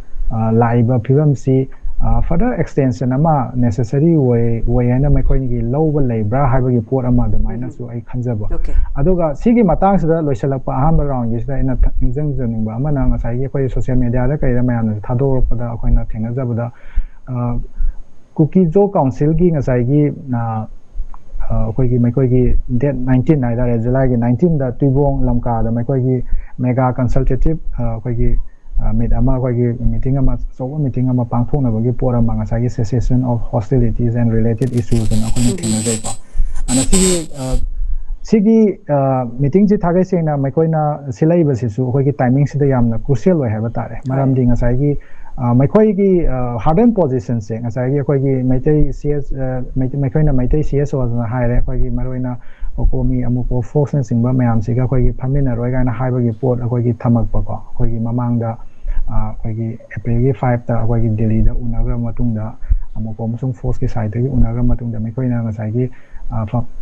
laiba phibam si further extension ama necessary way haina maikoi gi lowba leibra haiba gi pot ama dumaina su ai khanjaba aduga sigi matang sida loisalakpa ahamba round gi sida ina ningjang jangba ama na ngasai gi koi social media da kai da mayam na thadorpada akoina thengnajaba da cookie jo council gi ngasai gi na ꯑꯩꯈꯣꯏꯒꯤ ꯃꯩꯈꯣꯏꯒꯤ ꯗꯦꯠ 19 ꯍꯥꯏꯇꯥꯔꯦ ꯖꯨꯂꯥꯏꯒꯤ 19 ꯗ ꯇꯨꯏꯕꯣꯡ ꯂꯝꯀꯥꯗ ꯃꯩꯈꯣꯏꯒꯤ ꯃꯦꯒꯥ ꯀꯟꯁꯜꯇꯦꯇꯤꯚ ꯑꯩꯈꯣꯏꯒꯤ ꯃꯤꯠ ꯑꯃ ꯑꯩꯈꯣꯏꯒꯤ ꯃꯤꯇꯤꯡ ꯑꯃ ꯑꯆꯧꯕ ꯃꯤꯇꯤꯡ ꯑꯃ ꯄꯥꯡꯊꯣꯛꯅꯕꯒꯤ ꯄꯣꯠ ꯑꯃ ꯉꯁꯥꯏꯒꯤ ꯁꯦꯁꯦꯁꯟ ꯑꯣꯐ ꯍꯣꯁꯇꯤꯂꯤꯇꯤꯁ ꯑꯦꯟड ꯔꯤꯂꯦꯇꯦꯗ ꯏꯁꯨꯁ ꯑꯅ ꯑꯩꯈꯣꯏꯅ ꯊꯦꯡꯅꯖꯩꯀꯣ ꯑꯗꯨꯅ ꯁꯤꯒꯤ ꯃꯤꯇꯤꯡꯁꯤ ꯊꯥꯒꯩ ꯁꯦꯡꯅ ꯃꯩꯈꯣꯏꯅ ꯁꯤꯜꯂꯛꯏꯕꯁꯤꯁꯨ ꯑꯩꯈꯣꯏꯒꯤ ꯇꯥꯏꯃꯤꯡꯁꯤꯗ ꯌꯥꯝꯅ ꯀ꯭ꯔꯨꯁꯤꯌꯦꯜ ꯑꯣꯏ ꯍꯥꯏꯕ ꯇꯥꯔꯦ ꯃꯔꯝꯗꯤ ꯉꯁꯥꯏꯒꯤ ꯃꯩꯈꯣꯏꯒꯤ ꯍꯥꯔꯗꯟ ꯄꯣꯖꯤꯁꯟꯁꯦ ꯉꯁꯥꯏꯒꯤ ꯑꯩꯈꯣꯏꯒꯤ ꯃꯩꯇꯩ ꯃꯩꯈꯣꯏꯅ ꯃꯩꯇꯩ CSOꯁꯅ ꯍꯥꯏꯔꯦ ꯑꯩꯈꯣꯏꯒꯤ ꯃꯔꯨꯑꯣꯏꯅ ꯀꯣꯃꯤ ꯑꯃꯨꯛꯀꯣ ꯐꯣꯛꯁꯅꯆꯤꯡꯕ ꯃꯌꯥꯝꯁꯤꯒ ꯑꯩꯈꯣꯏꯒꯤ ꯐꯝꯃꯤꯟꯅꯔꯣꯏ ꯀꯥꯏꯅ ꯍꯥꯏꯕꯒꯤ ꯄꯣꯠ ꯑꯩꯈꯣꯏꯒꯤ ꯊꯝꯃꯛꯄꯀꯣ ꯑꯩꯈꯣꯏꯒꯤ ꯃꯃꯥꯡꯗ ꯑꯩꯈꯣꯏꯒꯤ ꯑꯦꯄ꯭ꯔꯤꯜꯒꯤ 5ꯗ ꯑꯩꯈꯣꯏꯒꯤ ꯗꯦꯜꯂꯤꯗ ꯎꯅꯈ꯭ꯔ ꯃꯇꯨꯡꯗ ꯑꯃꯨꯛꯀ ꯑꯃꯁꯨꯡ ꯐꯣꯔꯁꯀꯤ ꯁꯥꯏꯗꯇꯒꯤ ꯎꯅꯈ꯭ꯔ ꯃꯇꯨꯡꯗ ꯃꯩꯈꯣꯏꯅ ꯉꯁꯥꯏꯒꯤ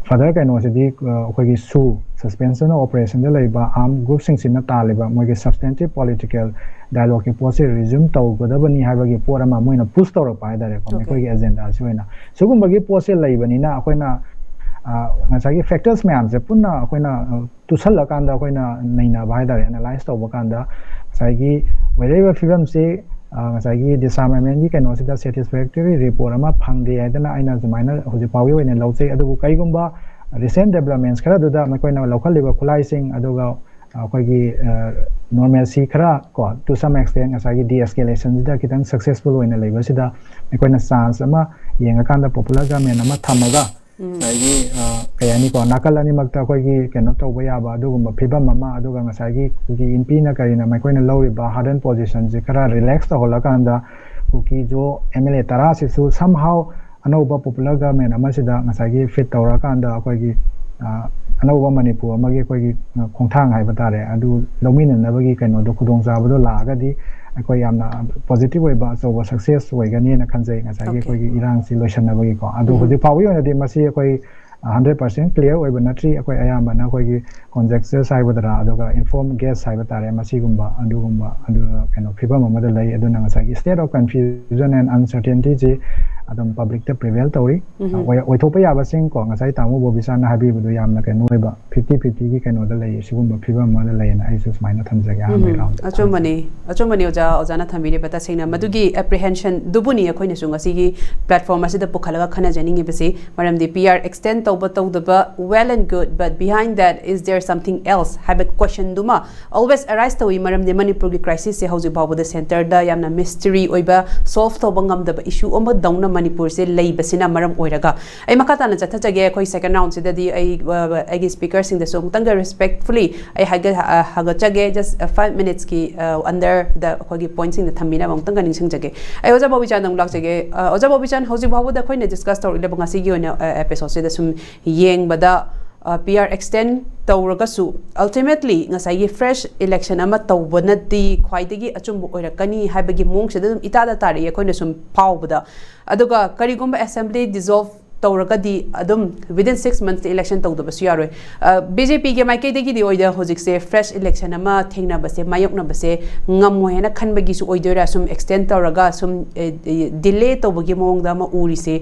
ꯐꯔꯗꯔ ꯀꯩꯅꯣꯁꯤꯗꯤ ꯑꯩꯈꯣꯏꯒꯤ ꯁꯁꯄꯦꯟꯁꯟ ꯑꯣꯄꯔꯦꯁꯟꯗ ꯂꯩꯕ ꯑꯥꯔꯝ ꯒ꯭ꯔꯨꯞꯁꯤꯡꯁꯤꯅ ꯇꯥꯜꯂꯤꯕ ꯃꯣꯏꯒꯤ ꯁꯕꯁꯇꯦꯟꯇꯤꯚ ꯄꯣꯂꯤꯇꯤꯀꯦꯜ ꯗꯥꯏꯂꯣꯒꯀꯤ ꯄꯣꯠꯁꯤ ꯔꯤꯖ꯭ꯌꯨꯝ ꯇꯧꯒꯗꯕꯅꯤ ꯍꯥꯏꯕꯒꯤ ꯄꯣꯠ ꯑꯃ ꯃꯣꯏꯅ ꯄꯨꯁ ꯇꯧꯔꯛꯄ ꯍꯥꯏꯇꯥꯔꯦꯀꯣ ꯃꯈꯣꯏꯒꯤ ꯑꯦꯖꯦꯟꯗꯥꯁꯤ ꯑꯣꯏꯅ ꯁꯤꯒꯨꯝꯕꯒꯤ ꯄꯣꯠꯁꯦ ꯂꯩꯕꯅꯤꯅ ꯑꯩꯈꯣꯏꯅ ꯉꯁꯥꯏꯒꯤ ꯐꯦꯛꯇꯔꯁ ꯃꯌꯥꯝꯁꯦ ꯄꯨꯟꯅ ꯑꯩꯈꯣꯏꯅ ꯇꯨꯁꯜꯂꯀꯥꯟꯗ ꯑꯩꯈꯣꯏꯅ ꯅꯩꯅꯕ ꯍꯥꯏꯇꯥꯔꯦ ꯑꯦꯅꯥꯂꯥꯏꯁ ꯇꯧꯕ ꯀꯥꯟꯗ ꯉꯁꯥꯏꯒꯤ ꯑꯣꯏꯔꯛꯏꯕ ꯐꯤꯕꯝꯁꯤ ꯉꯁꯥꯏꯒꯤ ꯗꯤꯁꯥꯔꯃꯥꯃꯦꯟꯒꯤ ꯀꯩꯅꯣꯁꯤꯗ ꯁꯦꯇꯤꯁꯐꯦꯛꯇꯣꯔꯤ ꯔꯤꯄꯣꯔꯠ ꯑꯃ ꯐꯪꯗꯦ ꯍꯥꯏꯗꯅ ꯑꯩꯅ ꯁꯨꯃꯥꯏꯅ ꯍꯧꯖꯤꯛ ꯐꯥꯎꯒꯤ ꯑꯣꯏꯅ ꯂꯧꯖꯩ ꯑꯗꯨꯕꯨ ꯀꯩꯒꯨꯝꯕ ꯔꯤꯁꯦꯟ ꯗꯦꯕꯂꯞꯃꯦꯟꯁ ꯈꯔꯗꯨꯗ ꯃꯈꯣꯏꯅ ꯂꯧꯈꯠꯂꯤꯕ ꯈꯨꯠꯂꯥꯏꯁꯤꯡ ꯑꯗꯨꯒ ꯑꯩꯈꯣꯏꯒꯤ ꯅꯣꯔꯃꯦꯜꯁꯤ ꯈꯔ ꯀꯣ ꯇꯨ ꯁꯝ ꯑꯦꯛꯁꯇꯦꯟ ꯉꯁꯥꯏꯒꯤ ꯗꯤꯑꯦꯁꯀꯦꯂꯦꯁꯟꯁꯤꯗ ꯈꯤꯇꯪ ꯁꯛꯁꯦꯁꯐꯨꯜ ꯑꯣꯏꯅ ꯂꯩꯕꯁꯤꯗ ꯑꯩꯈꯣꯏꯅ ꯆꯥꯟꯁ ꯑꯃ ꯌꯦꯡꯉꯀꯥꯟꯗ ꯄꯣꯄꯨꯂꯔ ꯒꯚꯔꯟꯃꯦꯟ ꯑꯃ ꯊꯝꯃꯒ ꯉꯁꯥꯏꯒꯤ ꯀꯩ ꯍꯥꯏꯅꯤꯀꯣ ꯅꯥꯀꯜ ꯑꯅꯤꯃꯛꯇ ꯑꯩꯈꯣꯏꯒꯤ ꯀꯩꯅꯣ ꯇꯧꯕ ꯌꯥꯕ ꯑꯗꯨꯒꯨꯝꯕ ꯐꯤꯕꯝ ꯑꯃ ꯑꯗꯨꯒ ꯉꯁꯥꯏꯒꯤ ꯀꯨꯀꯤ ꯏꯝꯄꯤꯅ ꯀꯔꯤꯅ ꯃꯈꯣꯏꯅ ꯂꯧꯔꯤꯕ ꯍꯥꯔꯗꯟ ꯄꯣꯖꯤꯁꯟꯁꯤ ꯈꯔ ꯔꯤꯂꯦꯛꯁ ꯇꯧꯍꯜꯂꯀꯥꯟꯗ ꯀꯨꯀꯤ ꯖꯣ MLA 10ꯁꯤꯁꯨ ꯁꯝꯍꯥꯎ ꯑꯅꯧꯕ ꯄꯣꯄꯨꯂꯔ ꯒꯚꯔꯟꯃꯦꯟ ꯑꯃꯁꯤꯗ ꯉꯁꯥꯏꯒꯤ ꯐꯤꯠ ꯇꯧꯔꯀꯥꯟꯗ ꯑꯩꯈꯣꯏꯒꯤ ꯑꯅꯧꯕ ꯃꯅꯤꯄꯨꯔ ꯑꯃꯒꯤ ꯑꯩꯈꯣꯏꯒꯤ ꯈꯣꯡꯊꯥꯡ ꯍꯥꯏꯕ ꯇꯥꯔꯦ ꯑꯗꯨ ꯂꯧꯃꯤꯟꯅꯅꯕꯒꯤ ꯀꯩꯅꯣꯗꯣ ꯈꯨꯗꯣꯡꯆꯥꯕꯗꯣ ꯂꯥꯛꯑꯒꯗꯤ ꯑꯩꯈꯣꯏ ꯌꯥꯝꯅ ꯄꯣꯖꯤꯇꯤꯚ ꯑꯣꯏꯕ ꯑꯆꯧꯕ ꯁꯛꯁꯦꯁ ꯑꯣꯏꯒꯅꯤꯅ ꯈꯟꯖꯩ ꯉꯁꯥꯏꯒꯤ ꯑꯩꯈꯣꯏꯒꯤ ꯏꯔꯥꯡꯁꯤ ꯂꯣꯏꯁꯤꯟꯅꯕꯒꯤꯀꯣ ꯑꯗꯣ ꯍꯧꯖꯤꯛ ꯐꯥꯎꯕꯒꯤ ꯑꯣꯏꯅꯗꯤ ꯃꯁꯤ ꯑꯩꯈꯣꯏ 100% ꯀ꯭ꯂꯤꯌꯔ ꯑꯣꯏꯕ ꯅꯠꯇ꯭ꯔꯤ ꯑꯩꯈꯣꯏ ꯑꯌꯥꯝꯕꯅ ꯑꯩꯈꯣꯏꯒꯤ ꯀꯣꯟꯖꯦꯛꯆꯔꯁ ꯍꯥꯏꯕꯗꯔꯥ ꯑꯗꯨꯒ ꯏꯟꯐꯣꯔꯝ ꯒꯦꯁ ꯍꯥꯏꯕ ꯇꯥꯔꯦ ꯃꯁꯤꯒꯨꯝꯕ ꯑꯗꯨꯒꯨꯝꯕ ꯀꯩꯅꯣ ꯐꯤꯕꯝ ꯑꯃꯗ ꯂꯩ ꯑꯗꯨꯅ ꯉꯁꯥꯏꯒꯤ ꯁ꯭ꯇꯦꯠ ꯑꯣꯐ ꯀꯟꯐ꯭ꯌꯨꯖꯟ ꯑꯦꯟ ꯑꯟꯁꯔꯇꯦꯟꯇꯤꯁꯤ ꯑꯗꯨꯝ ꯄꯕ꯭ꯂꯤꯛꯇ ꯄ꯭ꯔꯤꯚꯦꯜ ꯇꯧꯔꯤ ꯑꯣꯏꯊꯣꯛꯄ ꯌꯥꯕꯁꯤꯡ ꯀꯣ ꯉꯁꯥꯏ ꯇꯥꯃꯣ ꯕꯣꯕꯤꯆꯥꯟꯅ ꯍꯥꯏꯕꯤꯕꯗꯣ ꯌꯥꯝꯅ ꯀꯩꯅꯣ ꯑꯣꯏꯕ 50-50ꯒꯤ ꯀꯩꯅꯣꯗ ꯂꯩ ꯁꯤꯒꯨꯝꯕ ꯐꯤꯕꯝ ꯑꯃꯗ ꯂꯩꯌꯦꯅ ꯑꯩꯁꯨ ꯁꯨꯃꯥꯏꯅ ꯊꯝꯖꯒꯦ ꯑꯍꯥꯟꯕꯒꯤ ꯔꯥꯎꯟꯗ ꯑꯆꯨꯝꯕꯅꯤ ꯑꯣꯖꯥꯅ ꯊꯝꯕꯤꯔꯤꯕ ꯇꯁꯦꯡꯅ ꯃꯗꯨꯒꯤ ꯑꯦꯄ꯭ꯔꯤꯍꯦꯟꯁꯟ ꯗꯨꯕꯨꯅꯤ ꯑꯩꯈꯣꯏꯅꯁꯨ ꯉꯁꯤꯒꯤ ꯄ꯭ꯂꯦꯠꯐꯣꯔꯝ ꯑꯁꯤꯗ ꯄꯨꯈꯠꯂꯒ ꯈꯟꯅꯖꯅꯤꯡꯉꯤꯕꯁꯤ ꯃꯔꯝꯗꯤ PR extend ꯇꯧꯕ ꯇꯧꯗꯕ well and good but behind that is there something else haiba question duma always arise tawi maramde Manipur gi crisis se hauji bawda center da yamna mystery oiba solve toba ngamdaba issue oma dauna Manipur se leibasina maram oiraga ai makata na chathachage khoi second round se dadi ai gi speaker sing da song tanga respectfully ai hagachage just 5 minutes ki under the khoi gi points sing da thamina bang tanga ningsing jage ai oja Bobichand dang lakjage oja Bobichand hauji bawda khoi na discuss tor le bang asi gi ona episode se da sum yeng bada PR extend tawragasu ultimately ngasai fresh election ama tawbanati khwaidagi achumbu oirakani haibagi mongse dum itada tari akoina sum pawbada aduga karigumba assembly dissolve tawragadi adum within 6 months the election tawdabasu yaroi BJP ge maikei degi di oida hojikse fresh election ama thengna base mayokna base ngammo hena khanbagi su oidoira sum extend tawraga sum delay tawbagi mongda ma urise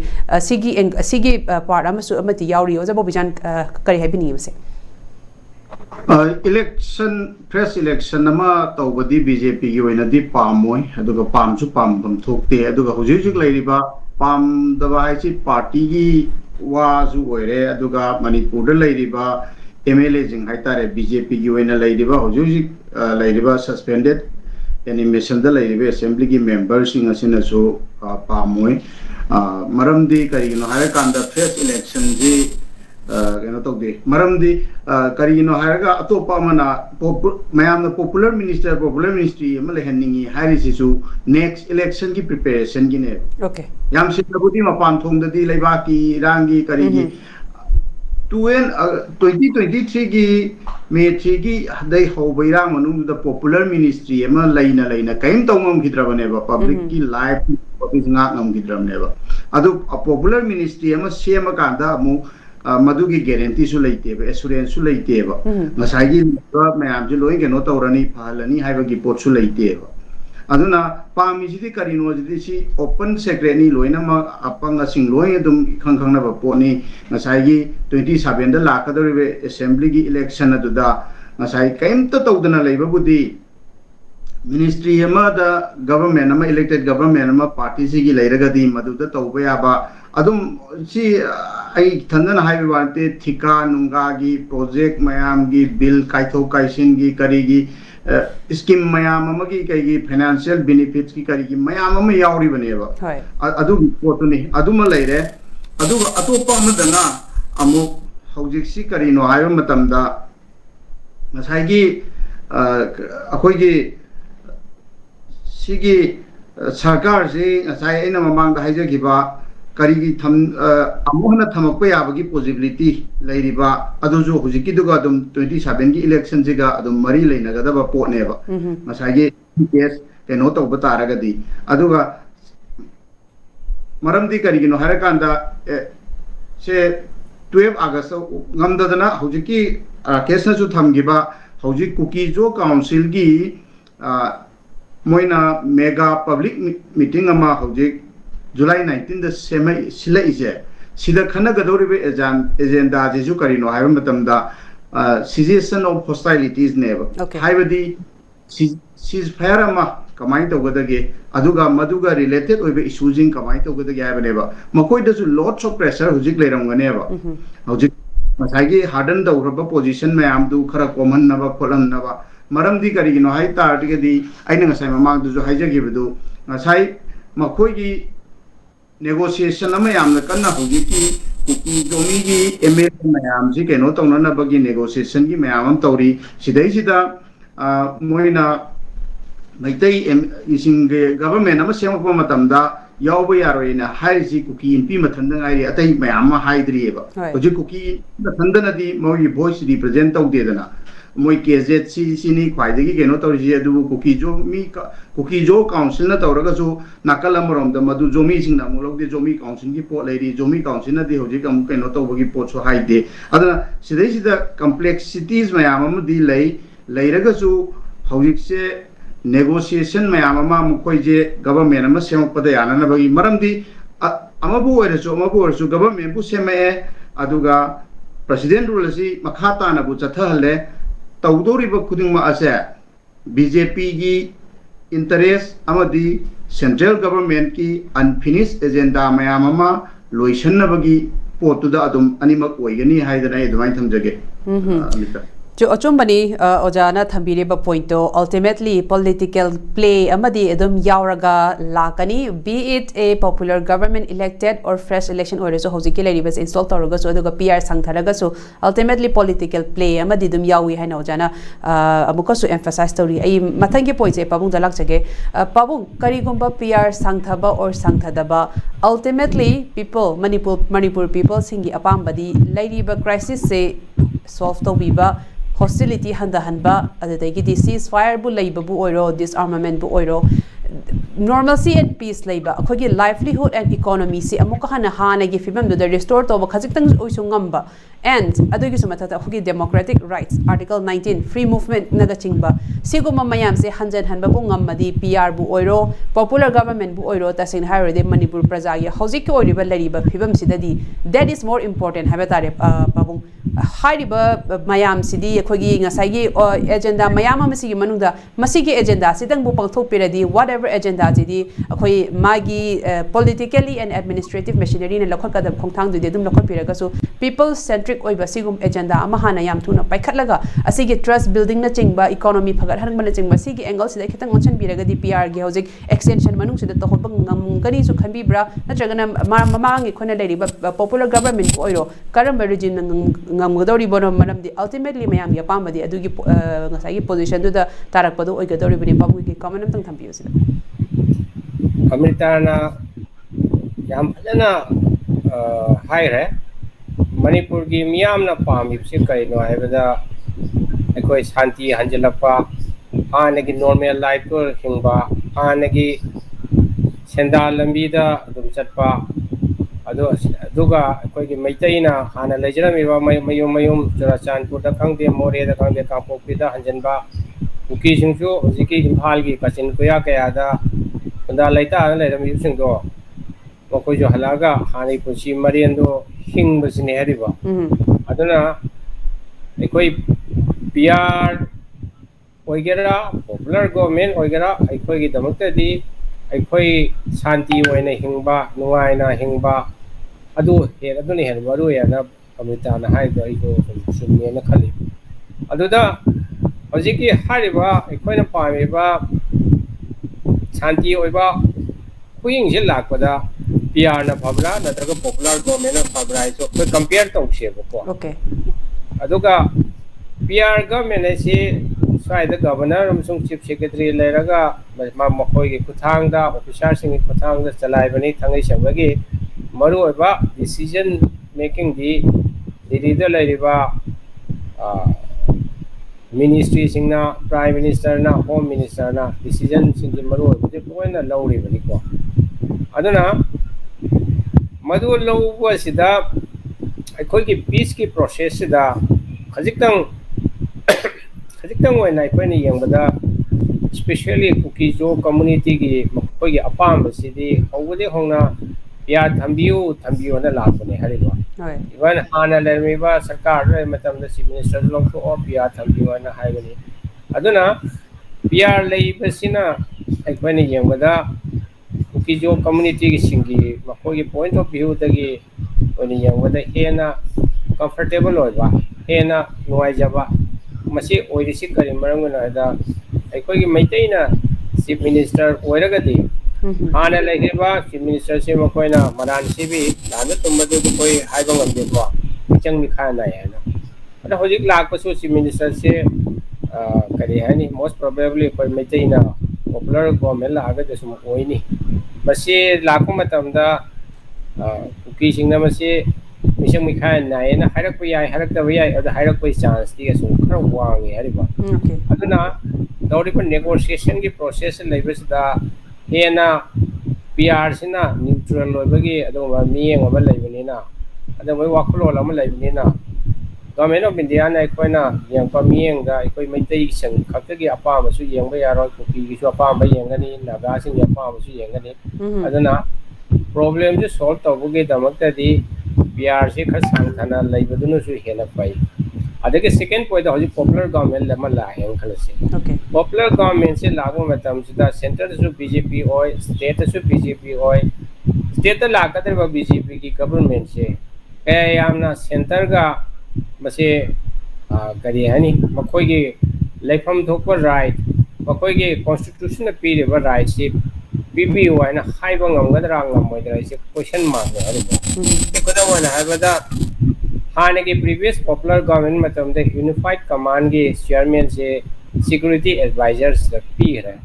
sigi part ama su amati yauri oja Bobichand kari haibini base election fresh election ama tawbadi BJP gi oina di pamoi aduga pamchu pam thokte aduga hujik lairiba pam daba haisi party gi wazu oire aduga Manipur da lairiba MLA jing haitare BJP gi oina lairiba hujik lairiba suspended animation da lairiba assembly gi members sing asina so pamoi maramdi karigino hara kanda fresh election ji kena tawde maramdi karigino haraga atopa amana mayamna popular ministry ama lehanningi hairisisu next election ki preparation gi ne okay yam sinabudi mapan thongdadi leibaki rangi karigi 2023 gi May 3 gi dai hobairang manung da popular ministry ama laina kaim tawngam gidrabane ba public ki life office nga ngam gidrabane ba adu popular ministry ama sema kanda amu madugi guarantee su leite ba assurance su leite ba ngasai gi mayam ji loi geno tawrani phalani haiba gi pot su leite ba aduna pami ji karino ji si open secret ni loina ma apanga sing loi dum khang na ba poni ngasai gi 27 da lakadori assembly gi election aduda ngasai kaim to tawdana leiba budi ministry ama da government ama elected government ama party si gi leiraga di maduda tawba ya ba adum si ai thandana haibe wante thika nunga gi project mayam gi bill kaitho kaisin gi kari gi scheme mayam ama gi kai gi financial benefits gi kari gi mayam ama yauri bane ba adu potu ni aduma leire adu atopa amadana amu hojik si kari no haibe matamda ngasai gi akhoi gi sigi sarkar se ngasai aina mamang da haija gi ba karigi tham amuhna thamakpa yabagi possibility leiriba aduju hujiki duga dum 27 gi election jiga adum mari leinaga da ba potne ba masagi case keno to bataraga di aduga maramdi karigi no harakanda se 12 August ngamdadana hujiki Rakesh na ju thamgiba hujik cookie jo council gi moina mega public meeting ama hujik July 19 the same sila ise sida khana gadori agenda jesu karino haiba matamda cessation of hostilities neba haibadi ceasefire ama kamai tawgadage aduga maduga related oibe issues in kamai tawgadage haibaneba makoi dasu lots of pressure hujik leiramganeba hujik masagi harden dawraba position mayam du khara common naba kholam naba maramdi karigino hai tartige di aina ngasai mamang du haijagibdu ngasai makoi gi negotiation ama yamna kanna hogi ki domi gi ML mayam ji keno tawna na bagi negotiation gi mayam am tawri sidai sida moina maitai ising government ama sempa matamda yawba yaroina hairi kuki MP mathanda ngai atai mayam ma haidri eba hoji kuki mathanda na di moi voice represent tawdedana moi KZ sini khwaidagi keno tawri adu kuki jo council na tawraga jo nakal amarom da madu jomi sing na mulok de jomi council gi pot leiri jomi council na di hoji kam keno tawbagi pot so haide adana sidai sida complexities mayam am di leiraga jo hojik se negotiation mayam ama mukoi je government ama semakpada yana na bagi maramdi amabu oirasu government bu semae aduga president rule si makhata na bu chathalle tawdoriba khudingma ase BJP gi interest amadi central government ki unfinished agenda mayam ama loisannabagi potuda adum animak oigani haidana edumai thamjage amita jo achumbani ojana thambire ba point to ultimately political play amadi edum yauraga lakani be it a popular government elected or fresh election or so hojiki leribas install tawraga so aduga PR sangtharaga so ultimately political play amadi dum yawi haina ojana amuka so emphasize story ai mathangi point e pabung dalak jage pabung karigumba PR sangthaba or sangthadaba ultimately people Manipur people singi apambadi leriba crisis se solve to biba hostility hanba adadagi ceasefire bu leiba bu oiro disarmament bu oiro normalcy and peace leiba akogi livelihood and economy se amuka hana gi fibam do restore to khajitang oisungamba and adogi sumatata akogi democratic rights article 19 free movement naga chingba siguma mayam se hanjan hanba bu ngammadi PR bu oiro popular government bu oiro tasing hairode Manipur praja gi hojik oiriba leriba fibam sidadi that is more important habatare babung hairiba mayam sidi akogi ngasai gi agenda mayam amasi gi manungda masigi agenda sidang bu pangthok piradi whatever ꯍꯥꯏꯔꯤꯕ ꯑꯦꯖꯦꯟꯗꯥꯁꯤꯗꯤ ꯑꯩꯈꯣꯏ ꯃꯥꯒꯤ ꯄꯣꯂꯤꯇꯤꯀꯦꯂꯤ ꯑꯦꯟ ꯑꯦꯗꯃꯤꯅꯤꯁꯇ꯭ꯔꯦꯇꯤቭ ꯃꯦꯁꯤꯅꯔꯤꯅ ꯂꯧꯈꯠꯀꯗꯕ ꯈꯣꯡꯊꯥꯡꯗꯨꯗꯤ ꯑꯗꯨꯝ ꯂꯧꯈꯠꯄꯤꯔꯒꯁꯨ ꯄꯤꯄꯜ ꯁꯦꯟꯇ꯭ꯔꯤꯛ ꯑꯣꯏꯕ ꯁꯤꯒꯨꯝꯕ ꯑꯦꯖꯦꯟꯗꯥ ꯑꯃ ꯍꯥꯟꯅ ꯌꯥꯝ ꯊꯨꯅ ꯄꯥꯏꯈꯠꯂꯒ ꯑꯁꯤꯒꯤ ꯇ꯭ꯔꯁ ꯕꯤꯜꯗꯤꯡꯅꯆꯤꯡꯕ ꯏꯀꯣꯅꯣꯃꯤ ꯐꯒꯠꯍꯟꯕꯅꯆꯤꯡꯕ ꯁꯤꯒꯤ ꯑꯦꯡꯒꯜꯁꯤꯗ ꯈꯤꯇꯪ ꯑꯣꯟꯁꯤꯟꯕꯤꯔꯒꯗꯤ ꯄꯤआꯔꯒꯤ ꯍꯧꯖꯤꯛ ꯑꯦꯛꯁꯇꯦꯟꯁꯟ ꯃꯅꯨꯡꯁꯤꯗ ꯇꯧꯍꯟꯕ ꯉꯝꯒꯅꯤꯁꯨ ꯈꯟꯕꯤꯕ꯭ꯔꯥ ꯅꯠꯇ꯭ꯔꯒꯅ ꯃꯃꯥꯡꯒꯤ ꯑꯩꯈꯣꯏꯅ ꯂꯩꯔꯤꯕ ꯄꯣꯄꯨꯂꯔ ꯒꯚꯔꯟꯃꯦꯟꯕꯨ ꯑꯣꯏꯔꯣ ꯀꯔꯝꯕ ꯔꯤꯖꯤꯝꯅ ꯉꯝꯒꯗꯧꯔꯤꯕꯅꯣ ꯃꯔꯝꯗꯤ ꯑꯜꯇꯤꯃꯦꯠꯂꯤ ꯃꯌꯥꯝꯒꯤ ꯑꯄꯥꯝꯕꯗꯤ ꯑꯗꯨꯒꯤ ꯉꯁꯥꯏꯒꯤ ꯄꯣꯖꯤꯁꯟꯗꯨꯗ ꯇꯥꯔꯛꯄꯗꯣ ꯑꯣꯏꯒꯗꯧꯔꯤꯕꯅꯤ ꯄꯥꯕꯨꯡꯒꯤ ꯀꯃꯦꯟ ꯑꯃꯇꯪ ꯊꯝꯕꯤꯌꯨ ꯁꯤꯗ ꯑꯃ꯭ꯔꯤꯇꯥꯅ ꯌꯥꯝ ꯐꯖꯅ ꯍꯥꯏꯔꯦ ꯃꯅꯤꯄꯨꯔꯒꯤ ꯃꯤꯌꯥꯝꯅ ꯄꯥꯝꯃꯤꯕꯁꯤ ꯀꯔꯤꯅꯣ ꯍꯥꯏꯕꯗ ꯑꯩꯈꯣꯏ ꯁꯥꯟꯇꯤ ꯍꯟꯖꯤꯜꯂꯛꯄ ꯍꯥꯟꯅꯒꯤ ꯅꯣꯔꯃꯦꯜ ꯂꯥꯏꯐꯇꯣ ꯍꯤꯡꯕ ꯍꯥꯟꯅꯒꯤ ꯁꯦꯟꯗꯥꯟ ꯂꯝꯕꯤꯗ ꯑꯗꯨꯝ ꯆꯠꯄ ꯑꯗꯨꯒ ꯑꯩꯈꯣꯏꯒꯤ ꯃꯩꯇꯩꯅ ꯍꯥꯟꯅ ꯂꯩꯖꯔꯝꯃꯤꯕ ꯃꯌꯨꯝ ꯆꯨꯔꯆꯥꯟꯄꯨꯔꯗ ꯈꯪꯗꯦ ꯃꯣꯔꯦꯗ ꯈꯪꯗꯦ ꯀꯥꯡꯄꯣꯛꯄꯤꯗ ꯍꯟꯖꯤꯟꯕ ꯀꯨꯀꯤꯁꯤꯡꯁꯨ ꯍꯧꯖꯤꯛꯀꯤ ꯏꯝꯐꯥꯜꯒꯤ ꯀꯥꯆꯤꯟ ꯀꯣꯏꯌꯥ ꯀꯌꯥꯗ ꯈꯨꯟꯗꯥ ꯂꯩꯇꯥꯗꯅ ꯂꯩꯔꯝꯃꯤꯕꯁꯤꯡꯗꯣ ꯃꯈꯣꯏꯁꯨ ꯍꯜꯂꯛꯑꯒ ꯍꯥꯟꯅꯒꯤ ꯄꯨꯟꯁꯤ ꯃꯔꯦꯟꯗꯣ ꯍꯤꯡꯕꯁꯤꯅꯦ ꯍꯥꯏꯔꯤꯕ ꯑꯗꯨꯅ ꯑꯩꯈꯣꯏ ꯄꯤआꯔ ꯑꯣꯏꯒꯦꯔꯥ ꯄꯣꯄꯨꯂꯔ ꯒꯣꯚꯔꯟꯃꯦꯟ ꯑꯣꯏꯒꯦꯔꯥ ꯑꯩꯈꯣꯏꯒꯤꯗꯃꯛꯇꯗꯤ ꯑꯩꯈꯣꯏ ꯁꯥꯟꯇꯤ ꯑꯣꯏꯅ ꯍꯤꯡꯕ ꯅꯨꯡꯉꯥꯏꯅ ꯍꯤꯡꯕ ꯑꯗꯨꯅ ꯍꯦꯟꯅ ꯃꯔꯨꯑꯣꯏꯅ ꯑꯃ꯭ꯔꯤꯇꯥꯅ ꯍꯥꯏꯕꯗꯣ ꯑꯩꯁꯨ ꯆꯨꯝꯃꯦꯅ ꯈꯜꯂꯤ ꯑꯗꯨꯗ ꯍꯧꯖꯤꯛꯀꯤ ꯍꯥꯏꯔꯤꯕ ꯑꯩꯈꯣꯏꯅ ꯄꯥꯝꯃꯤꯕ ꯁꯥꯟꯇꯤ ꯑꯣꯏꯕ ꯈꯨꯌꯤꯡꯁꯤ ꯂꯥꯛꯄꯗ ꯄꯤआꯔꯅ ꯐꯕ꯭ꯔꯥ ꯅꯠꯇ꯭ꯔꯒ ꯄꯣꯄꯨꯂꯔ ꯒꯣꯚꯔꯟꯃꯦꯟꯅ ꯐꯕ꯭ꯔꯥ ꯍꯥꯏꯁꯨ ꯑꯩꯈꯣꯏ ꯀꯝꯄꯤꯌꯔ ꯇꯧꯁꯦꯕꯀꯣ ꯑꯣꯀꯦ ꯑꯗꯨꯒ ꯄꯤआꯔ ꯒꯚꯔꯟꯃꯦꯟ ꯍꯥꯏꯁꯤ ꯁ꯭ꯋꯥꯏꯗ ꯒꯚꯔꯅꯔ ꯑꯃꯁꯨꯡ ꯆꯤꯐ ꯁꯦꯀ꯭ꯔꯦꯇꯔꯤ ꯂꯩꯔꯒ ꯃꯈꯣꯏꯒꯤ ꯈꯨꯠꯊꯥꯡꯗ ꯑꯣꯐꯤꯁꯥꯔꯁꯤꯡꯒꯤ ꯈꯨꯠꯊꯥꯡꯗ ꯆꯂꯥꯏꯕꯅꯤ ꯊꯥꯡꯃꯩꯕꯟꯒꯤ ꯃꯔꯨꯑꯣꯏꯕ ꯗꯤꯁꯤꯖꯟ ꯃꯦꯀꯤꯡꯗꯤ ꯗꯤꯜꯂꯤꯗ ꯂꯩꯔꯤꯕ ꯃꯤꯅꯤꯁꯇ꯭ꯔꯤꯁꯤꯡꯅ ꯄ꯭ꯔꯥꯏꯝ ꯃꯤꯅꯤꯁꯇꯔꯅ ꯍꯣꯝ ꯃꯤꯅꯤꯁꯇꯔꯅ ꯗꯤꯁꯤꯖꯟꯁꯤꯡꯒꯤ ꯃꯔꯨꯑꯣꯏꯕꯁꯤ ꯂꯣꯏꯅ ꯂꯧꯔꯤꯕꯅꯤꯀꯣ ꯑꯗꯨꯅ ꯃꯗꯨ ꯂꯧꯕꯁꯤꯗ ꯑꯩꯈꯣꯏꯒꯤ ꯄꯤꯁꯀꯤ ꯄ꯭ꯔꯣꯁꯦꯁꯁꯤꯗ ꯈꯖꯤꯛꯇꯪ ꯑꯣꯏꯅ ꯑꯩꯈꯣꯏꯅ ꯌꯦꯡꯕꯗ ꯏꯁꯄꯦꯁꯤꯌꯦꯜꯂꯤ ꯀꯨꯀꯤꯖꯣ ꯀꯝꯃꯨꯅꯤꯇꯤꯒꯤ ꯃꯈꯣꯏꯒꯤ ꯑꯄꯥꯝꯕꯁꯤꯗꯤ ꯍꯧꯕꯗꯒꯤ ꯍꯧꯅ ꯄꯤआꯔ ꯊꯝꯕꯤꯌꯨꯅ ꯂꯥꯛꯄꯅꯦ ꯍꯥꯏꯔꯤꯕ ꯏꯚꯟ ꯍꯥꯟꯅ ꯂꯩꯔꯝꯃꯤꯕ ꯁꯔꯀꯥꯔꯗ ꯂꯩꯕ ꯃꯇꯝꯗ ꯆꯤꯐ ꯃꯤꯅꯤꯁꯇꯔꯗꯨ ꯂꯧꯊꯣꯛꯑꯣ ꯄꯤआꯔ ꯊꯝꯕꯤꯌꯨꯅ ꯍꯥꯏꯕꯅꯤ ꯑꯗꯨꯅ ꯄꯤआꯔ ꯂꯩꯕꯁꯤꯅ ꯑꯩꯈꯣꯏꯅ ꯌꯦꯡꯕꯗ ꯀꯨꯀꯤꯖꯣ ꯀꯝꯃꯨꯅꯤꯇꯤꯁꯤꯡꯒꯤ ꯃꯈꯣꯏꯒꯤ ꯄꯣꯏꯟ ꯑꯣꯐ ꯚ꯭ꯌꯨꯗꯒꯤ ꯑꯣꯏꯅ ꯌꯦꯡꯕꯗ ꯍꯦꯟꯅ ꯀꯝꯐꯔꯇꯦꯕꯜ ꯑꯣꯏꯕ ꯍꯦꯟꯅ ꯅꯨꯡꯉꯥꯏꯖꯕ ꯃꯁꯤ ꯑꯣꯏꯔꯤꯁꯤ ꯀꯔꯤ ꯃꯔꯝꯒꯤꯅꯣ ꯍꯥꯏꯕꯗ ꯑꯩꯈꯣꯏꯒꯤ ꯃꯩꯇꯩꯅ ꯆꯤꯐ ꯃꯤꯅꯤꯁꯇꯔ ꯑꯣꯏꯔꯒꯗꯤ ꯍꯥꯟꯅ ꯂꯩꯈꯤꯕ ꯆꯤꯐ ꯃꯤꯅꯤꯁꯇꯔꯁꯤ ꯃꯈꯣꯏꯅ ꯃꯔꯥꯟ ꯁꯤꯕꯤ ꯂꯥꯟꯅ ꯇꯨꯝꯕꯗꯨꯗꯤ ꯑꯩꯈꯣꯏ ꯍꯥꯏꯕ ꯉꯝꯗꯦꯀꯣ ꯃꯤꯆꯪ ꯃꯤꯈꯥꯏ ꯅꯥꯏ ꯍꯥꯏꯅ ꯑꯗꯣ ꯍꯧꯖꯤꯛ ꯂꯥꯛꯄꯁꯨ ꯆꯤꯐ ꯃꯤꯅꯤꯁꯇꯔꯁꯦ ꯀꯔꯤ ꯍꯥꯏꯅꯤ ꯃꯣꯁ ꯄ꯭ꯔꯣꯕꯦꯕꯂꯤ ꯑꯩꯈꯣꯏ ꯃꯩꯇꯩꯅ ꯄꯣꯄꯨꯂꯔ ꯒꯣꯚꯔꯟꯃꯦꯟ ꯂꯥꯛꯑꯒꯗꯤ ꯁꯨꯝ ꯑꯣꯏꯅꯤ ꯃꯁꯤ ꯂꯥꯛꯄ ꯃꯇꯝꯗ ꯀꯨꯀꯤꯁꯤꯡꯅ ꯃꯁꯤ ꯃꯤꯆꯪ ꯃꯤꯈꯥꯏ ꯅꯥꯏꯌꯦꯅ ꯍꯥꯏꯔꯛꯄ ꯌꯥꯏ ꯍꯥꯏꯔꯛꯇꯕ ꯌꯥꯏ ꯑꯗꯨ ꯍꯥꯏꯔꯛꯄꯒꯤ ꯆꯥꯟꯁꯇꯤ ꯑꯁꯨꯝ ꯈꯔ ꯋꯥꯡꯉꯦ ꯍꯥꯏꯔꯤꯕ ꯑꯗꯨꯅ ꯇꯧꯔꯤꯕ ꯅꯦꯒꯣꯁꯤꯌꯦꯁꯟꯒꯤ ꯄ꯭ꯔꯣꯁꯦꯁ ꯂꯩꯕꯁꯤꯗ ꯍꯦꯟꯅ ꯄꯤआꯔꯁꯤꯅ ꯅ꯭ꯌꯨꯇ꯭ꯔꯦꯜ ꯑꯣꯏꯕꯒꯤ ꯑꯗꯨꯒꯨꯝꯕ ꯃꯤꯠꯌꯦꯡ ꯑꯃ ꯂꯩꯕꯅꯤꯅ ꯑꯗꯨꯒꯨꯝꯕ ꯋꯥꯈꯜꯂꯣꯟ ꯑꯃ ꯂꯩꯕꯅꯤꯅ ꯒꯚꯔꯟꯃꯦꯟ ꯑꯣꯐ ꯏꯟꯗꯤꯌꯥꯅ ꯑꯩꯈꯣꯏꯅ ꯌꯦꯡꯕ ꯃꯤꯠꯌꯦꯡꯗ ꯑꯩꯈꯣꯏ ꯃꯩꯇꯩꯁꯤꯡ ꯈꯛꯇꯒꯤ ꯑꯄꯥꯝꯕꯁꯨ ꯌꯦꯡꯕ ꯌꯥꯔꯣꯏ ꯀꯨꯀꯤꯒꯤꯁꯨ ꯑꯄꯥꯝꯕ ꯌꯦꯡꯒꯅꯤ ꯅꯥꯒꯥꯁꯤꯡꯒꯤ ꯑꯄꯥꯝꯕꯁꯨ ꯌꯦꯡꯒꯅꯤ ꯑꯗꯨꯅ ꯄ꯭ꯔꯣꯕ꯭ꯂꯦꯝꯁꯦ ꯁꯣꯜꯕ ꯇꯧꯕꯒꯤꯗꯃꯛꯇꯗꯤ ꯄꯤआꯔꯁꯤ ꯈꯔ ꯁꯥꯡꯊꯅ ꯂꯩꯕꯗꯨꯅꯁꯨ ꯍꯦꯟꯅ ꯐꯩ ꯑꯗꯒꯤ ꯁꯦꯀꯦꯟ ꯄꯣꯏꯟꯗ ꯍꯧꯖꯤꯛ ꯄꯣꯄꯨꯂꯔ ꯒꯚꯔꯟꯃꯦꯟ ꯑꯃ ꯂꯥꯛꯑꯦꯅ ꯈꯜꯂꯁꯤ ꯄꯣꯄꯨꯂꯔ ꯒꯚꯔꯟꯃꯦꯟꯁꯤ ꯂꯥꯛꯄ ꯃꯇꯝꯁꯤꯗ ꯁꯦꯟꯇꯔꯗꯁꯨ ꯕꯤꯖꯦꯄꯤ ꯑꯣꯏ ꯁ꯭ꯇꯦꯠꯇꯁꯨ ꯕꯤꯖꯦꯄꯤ ꯑꯣꯏ ꯁ꯭ꯇꯦꯠꯇ ꯂꯥꯛꯀꯗꯧꯔꯤꯕ ꯕꯤꯖꯦꯄꯤꯒꯤ ꯒꯚꯔꯟꯃꯦꯟꯁꯦ ꯀꯌꯥ ꯌꯥꯝꯅ ꯁꯦꯟꯇꯔꯒ ꯃꯁꯤ ꯀꯔꯤ ꯍꯥꯏꯅꯤ ꯃꯈꯣꯏꯒꯤ ꯂꯩꯐꯝ ꯊꯣꯛꯄ ꯔꯥꯏꯠ ꯃꯈꯣꯏꯒꯤ ꯀꯣꯟꯁꯇꯤꯇ꯭ꯌꯨꯁꯟꯅ ꯄꯤꯔꯤꯕ ꯔꯥꯏꯠꯁꯤ ꯄꯤꯕꯤꯌꯨ ꯍꯥꯏꯅ ꯍꯥꯏꯕ ꯉꯝꯒꯗ꯭ꯔꯥ ꯉꯝꯃꯣꯏꯗ꯭ꯔꯥ ꯑꯩꯁꯦ ꯀꯣꯏꯁꯟ ꯃꯥꯔꯛꯅꯦ ꯍꯥꯏꯔꯤꯕ ꯈꯨꯗꯝ ꯑꯣꯏꯅ ꯍꯥꯏꯕꯗ ꯍꯥꯟꯅꯒꯤ ꯄ꯭ꯔꯤꯚꯤꯌꯁ ꯄꯣꯄꯨꯂꯔ ꯒꯚꯔꯟꯃꯦꯟ ꯃꯇꯝꯗ ꯌꯨꯅꯤꯐꯥꯏꯠ ꯀꯃꯥꯟꯒꯤ ꯆꯤꯌꯔꯃꯦꯟꯁꯦ ꯁꯦꯀ꯭ꯌꯨꯔꯤꯇꯤ ꯑꯦꯗꯚꯥꯏꯖꯔꯁꯤꯗ ꯄꯤꯈ꯭ꯔꯦ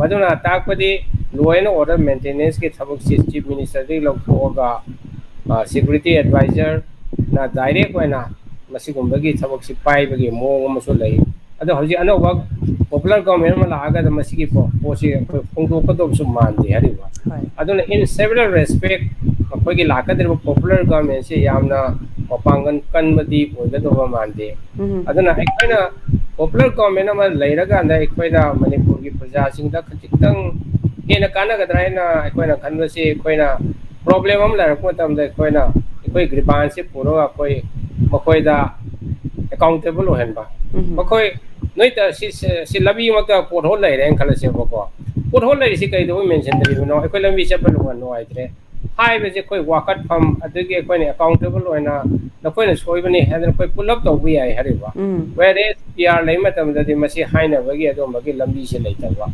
ꯃꯗꯨꯅ ꯇꯥꯛꯄꯗꯤ ꯂꯣ ꯑꯦꯟ ꯑꯣꯔꯗꯔ ꯃꯦꯟꯇꯦꯅꯦꯟꯁꯀꯤ ꯊꯕꯛꯁꯤ ꯆꯤꯐ ꯃꯤꯅꯤꯁꯇꯔꯗꯒꯤ ꯂꯧꯊꯣꯛꯑꯒ ꯁꯦꯀ꯭ꯌꯨꯔꯤꯇꯤ ꯑꯦꯗꯚꯥꯏꯖꯔꯅ ꯗꯥꯏꯔꯦꯛ ꯑꯣꯏꯅ ꯃꯁꯤꯒꯨꯝꯕꯒꯤ ꯊꯕꯛꯁꯤ ꯄꯥꯏꯕꯒꯤ ꯃꯑꯣꯡ ꯑꯃꯁꯨ ꯂꯩ ꯑꯗꯣ ꯍꯧꯖꯤꯛ ꯑꯅꯧꯕ ꯄꯣꯄꯨꯂꯔ ꯒꯚꯔꯟꯃꯦꯟ ꯑꯃ ꯂꯥꯛꯑꯒ ꯃꯁꯤꯒꯤ ꯄꯣꯠꯁꯤ ꯑꯩꯈꯣꯏ ꯍꯣꯡꯗꯣꯛꯀꯗꯧꯕꯁꯨ ꯃꯥꯟꯗꯦ ꯍꯥꯏꯔꯤꯕ ꯑꯗꯨꯅ ꯏꯟ ꯁꯦꯚꯔꯦꯜ ꯔꯦꯁꯄꯦꯛ ꯑꯩꯈꯣꯏꯒꯤ ꯂꯥꯛꯀꯗꯧꯔꯤꯕ ꯄꯣꯄꯨꯂꯔ ꯒꯚꯔꯟꯃꯦꯟꯁꯤ ꯌꯥꯝꯅ ꯃꯄꯥꯡꯒꯜ ꯀꯟꯕꯗꯤ ꯑꯣꯏꯒꯗꯧꯕ ꯃꯥꯟꯗꯦ ꯑꯗꯨꯅ ꯑꯩꯈꯣꯏꯅ ꯄꯣꯄꯨꯂꯔ ꯒꯚꯔꯟꯃꯦꯟ ꯑꯃ ꯂꯩꯔꯀꯥꯟꯗ ꯑꯩꯈꯣꯏꯅ ꯃꯅꯤꯄꯨꯔꯒꯤ ꯄ꯭ꯔꯖꯥꯁꯤꯡꯗ ꯈꯖꯤꯛꯇꯪ ꯍꯦꯟꯅ ꯀꯥꯟꯅꯒꯗ꯭ꯔꯥ ꯍꯥꯏꯅ ꯑꯩꯈꯣꯏꯅ ꯈꯟꯕꯁꯤ ꯑꯩꯈꯣꯏꯅ ꯄ꯭ꯔꯣꯕ꯭ꯂꯦꯝ ꯑꯃ ꯂꯩꯔꯛꯄ ꯃꯇꯝꯗ ꯑꯩꯈꯣꯏ ꯒ꯭ꯔꯤꯕꯥꯟꯁꯤ ꯄꯨꯔꯒ ꯃꯈꯣꯏꯗ ꯑꯦꯀꯥꯎꯟꯇꯦꯕꯜ ꯑꯣꯏꯍꯟꯕ ꯃꯈꯣꯏ ꯅꯣꯏ ꯁꯤ ꯂꯝꯕꯤꯃꯛꯇ ꯄꯣꯠꯍꯣꯜ ꯂꯩꯔꯦꯅ ꯈꯜꯂꯁꯦꯕꯀꯣ पोट होल लेरी से कई दो मेंशन दरी नो अखोई लंबी चप्पल वन नो आइत्रे हाई बजे कोई वाकट फम अदुगे अखोई ने अकाउंटेबल होना नखोई ने सोइबनी हैदन कोई पुल अप तौबी आई हरिबा वेरे पीआर लेइ मतम ददि मसी हाइना बगी अदो मगी लंबी से लेतबा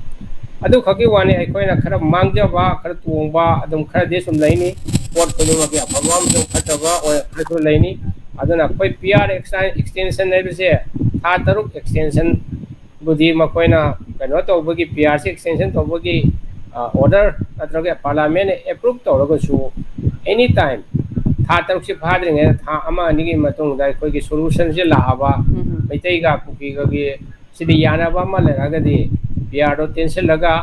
अदु खकी वाने अखोई ना खरा मांगजबा खरा तुंगबा अदम खरा दे सुम लेनी पोट को मगी अफवाम जो खतबा और खतो लेनी अदना कोई पीआर एक्सटेंशन ने बसे था तरुक एक्सटेंशन बुद्धि मकोइना कनो तौबगी पीआर से एक्सटेंशन तौबगी ऑर्डर अथवा पार्लियामेंट अप्रूव तौरगसु एनी टाइम था तरुक से फाद्रिंगे था अमा निगी मतुंग दा कोई सॉल्यूशन से लाबा मैतै गा कुकी गगे सिदि यानाबा मा लेरागदि पीआर दो टेंशन लगा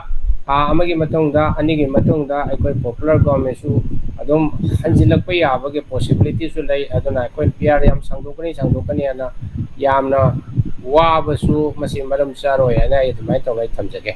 था अमगी मतुंग दा अनिगी मतुंग दा कोई पॉपुलर गवर्नमेंट सु अदुम हंजिलक पे याबगे पॉसिबिलिटी सु लै अदुना कोई पीआर याम संगोकनी अना यामना वाबसु मसी मरम चारोय अना इदुमाय तौलै थमजगे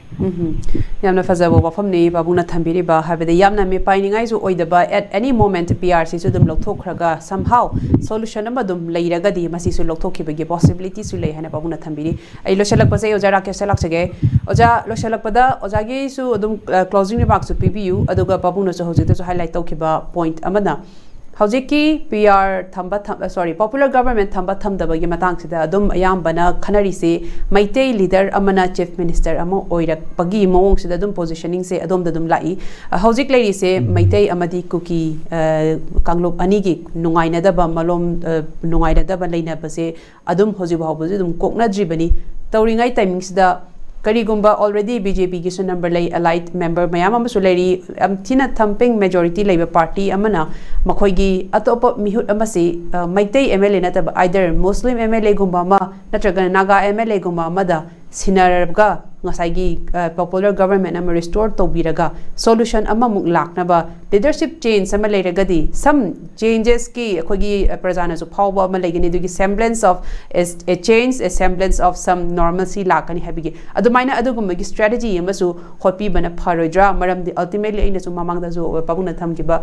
यामना फजबो वफमनि बाबुना थंबिरिबा हाबेदे यामना मे पाइनिंगाइ जो ओइदबा एट एनी मोमेंट पीआरसी सु दुम लौथोखरगा समहाउ सॉल्यूशन अमा दुम लैरगदि मसी सु लौथोखिबगे पॉसिबिलिटी सु लै हना बाबुना थंबिरि आई लोशलकपसे ओजा राकेश लाक्सगे ओजा लोशलकपदा ओजागी सु दुम क्लोजिंग रिमार्क सु पीबीयू अदुगा बाबुना सु होजिते सु हाइलाइट तौखिबा पॉइंट अमना हौजिकी पीआर थंबा सॉरी पॉपुलर गवर्नमेंट थंबा थमदबगी मतांगसिदा अदुम अयामबना खनरिसे मैते लीडर अमना चीफ मिनिस्टर अमो ओइरकपगी मोंगसिदा अदुम पोजिशनिंग से अदुम ददुम लाई हौजिक लेरिसे मैते अमदी कुकी कांगलोप अनिगी नुंगाइनदबा मलोम नुंगाइनदबा लेनाबसे अदुम हौजिक बावबजे अदुम कोकनाद्रिबनी तौरिंगाइ टाइमिंगसिदा करीगुंबा ऑलरेडी बीजेपी की नंबर ले अलाइट मेंबर मयाम अमसु लेरी थिना थम्पिंग मेजॉरिटी लेबा पार्टी अमना मखोइगी अतोप मिहुत अमसी मैतै एमएलए नतब आइदर मुस्लिम एमएलए गुंबा मा नत्रगन नागा एमएलए गुंबा मदा सिनरबगा ngasai popular government am restore to biraga solution amamuk laknaba leadership change sama leiragadi some changes ki akogi prajana su phawba ama legini dugi semblance of a change a semblance of some normalcy lakani habigi adumaina adugumagi strategy amasu hotpi bana pharoidra maramdi ultimately aina su mamangda su pabuna thamkiba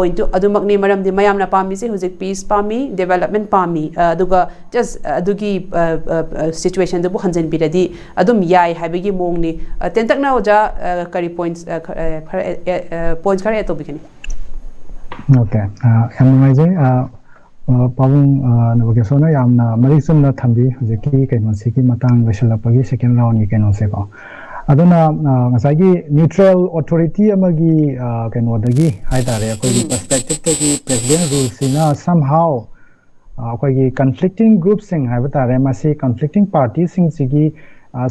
point to adumakni maramdi mayamna pami se hujik peace pami development pami aduga just adugi situation du hanjan biradi adum yai habigi mongni tentakna oja kari points points kare to bikini okay amazing pawung Nabakishore na yamna marisum na thambi hojiki kaino siki matang vesalapagi second round ni kaino se ko aduna ngasai gi neutral authority amagi kaino dagi haidare akoi perspective to gi president rules sina somehow akoi gi conflicting groups sing haibata masi conflicting parties sing sigi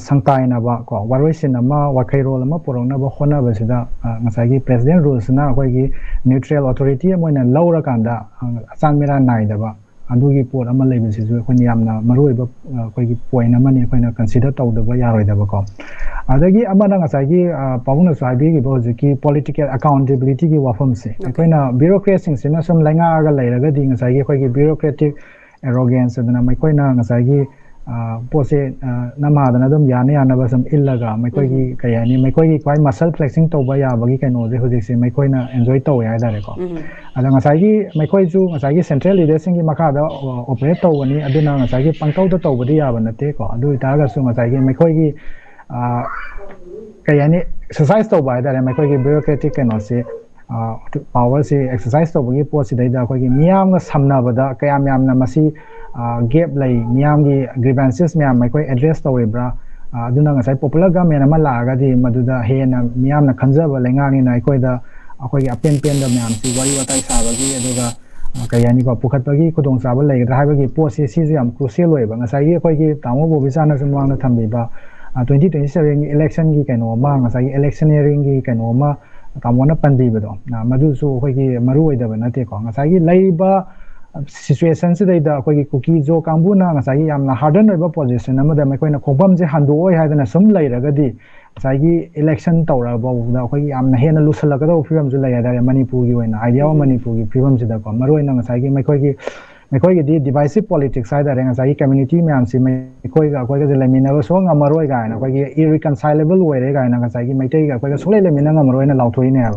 sangtai na ba ko waroi sin ama wakai role ama porong na ba khona ba sida ngasai gi president rules na akoi gi neutral authority amoina laura kanda asan mera nai da ba adugi pot ama lei bi sisu khoni yamna maroi ba akoi gi point ama ni khoina consider taw da ba yaroi da ba ko adagi ama na ngasai gi pawuna sai bi gi ba ki political accountability gi wafam se khoina bureaucracy sina som lenga ga lei raga di ngasai gi khoi gi bureaucratic arrogance adana mai khoina ngasai gi pose namadana dum yani anaba sam illaga mai koi gi kayani mai koi gi kwai muscle flexing to ba ya bagi kaino je hojik se mai koi na enjoy to ya dare ko ada ngasai gi mai koi ju ngasai gi central leadership gi makha da operate to wani aduna ngasai gi pangtau da to bodi ya banate ko adu ita ga su ngasai gi mai koi gi kayani exercise to ba dare mai koi gi bureaucratic kaino se power se exercise to bagi po si dai da koi gi miyam ga samna bada kayam yam na masi gap lay miyam gi grievances miyam mai koi address to bra aduna ngasai popular government ama la ga di maduda hena miyam na khanjaba lengang ni koi da akoi apen pen da miyam si wari watai sa ba gi aduga kayani ko pukhat ba gi khudong sa ba lei ra ba gi po si si yam crucial oi ba ngasai gi koi gi tamo Bobichand na sumwang na thambi ba 2027 election gi kaino ma ngasai electioneering gi kaino ma tamona pandi ba do na madu su koi gi maru oi da ba na te ko ngasai gi lei ba situation se da koi gi cookie jo kangbu na ngasai gi yamna harden oi ba position amada mai koi na khobam je handu oi haidana sum lai raga di ngasai gi election tawra ba da koi gi yamna hena lusala ga do film ju lai da Manipur gi oina idea of Manipur gi film se da ko maroi na ngasai gi mai koi gi di divisive politics sai da ngasai gi community me am si mai koi ga lemina ba so nga maroi ga na koi gi irreconcilable oi re ga na ngasai gi mai te ga koi ga sole lemina nga maroi na lauthoi ne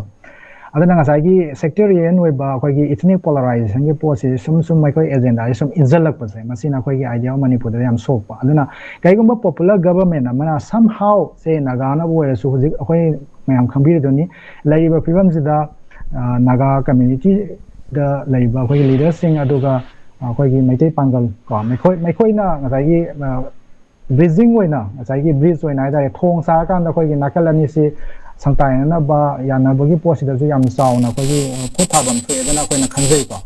aduna ngasai gi sectarian we ba khoi gi ethnic polarization gi po si sum mai khoi agenda sum injalak pa sai masina khoi gi idea manipur da yam sok pa aduna kai gum popular government amana somehow say nagana bo su hujik khoi mayam khambir doni lai ba phibam sida naga community da lai ba khoi leaders sing aduga khoi gi maitai pangal ko mai khoi na ngasai gi bridging oina ngasai gi bridge oina da thong sa kan da khoi gi nakalani si sangtai na ba yana bagi posi da ju yam saw na khoi gi khothabam thwe da na khoi na khanjai ko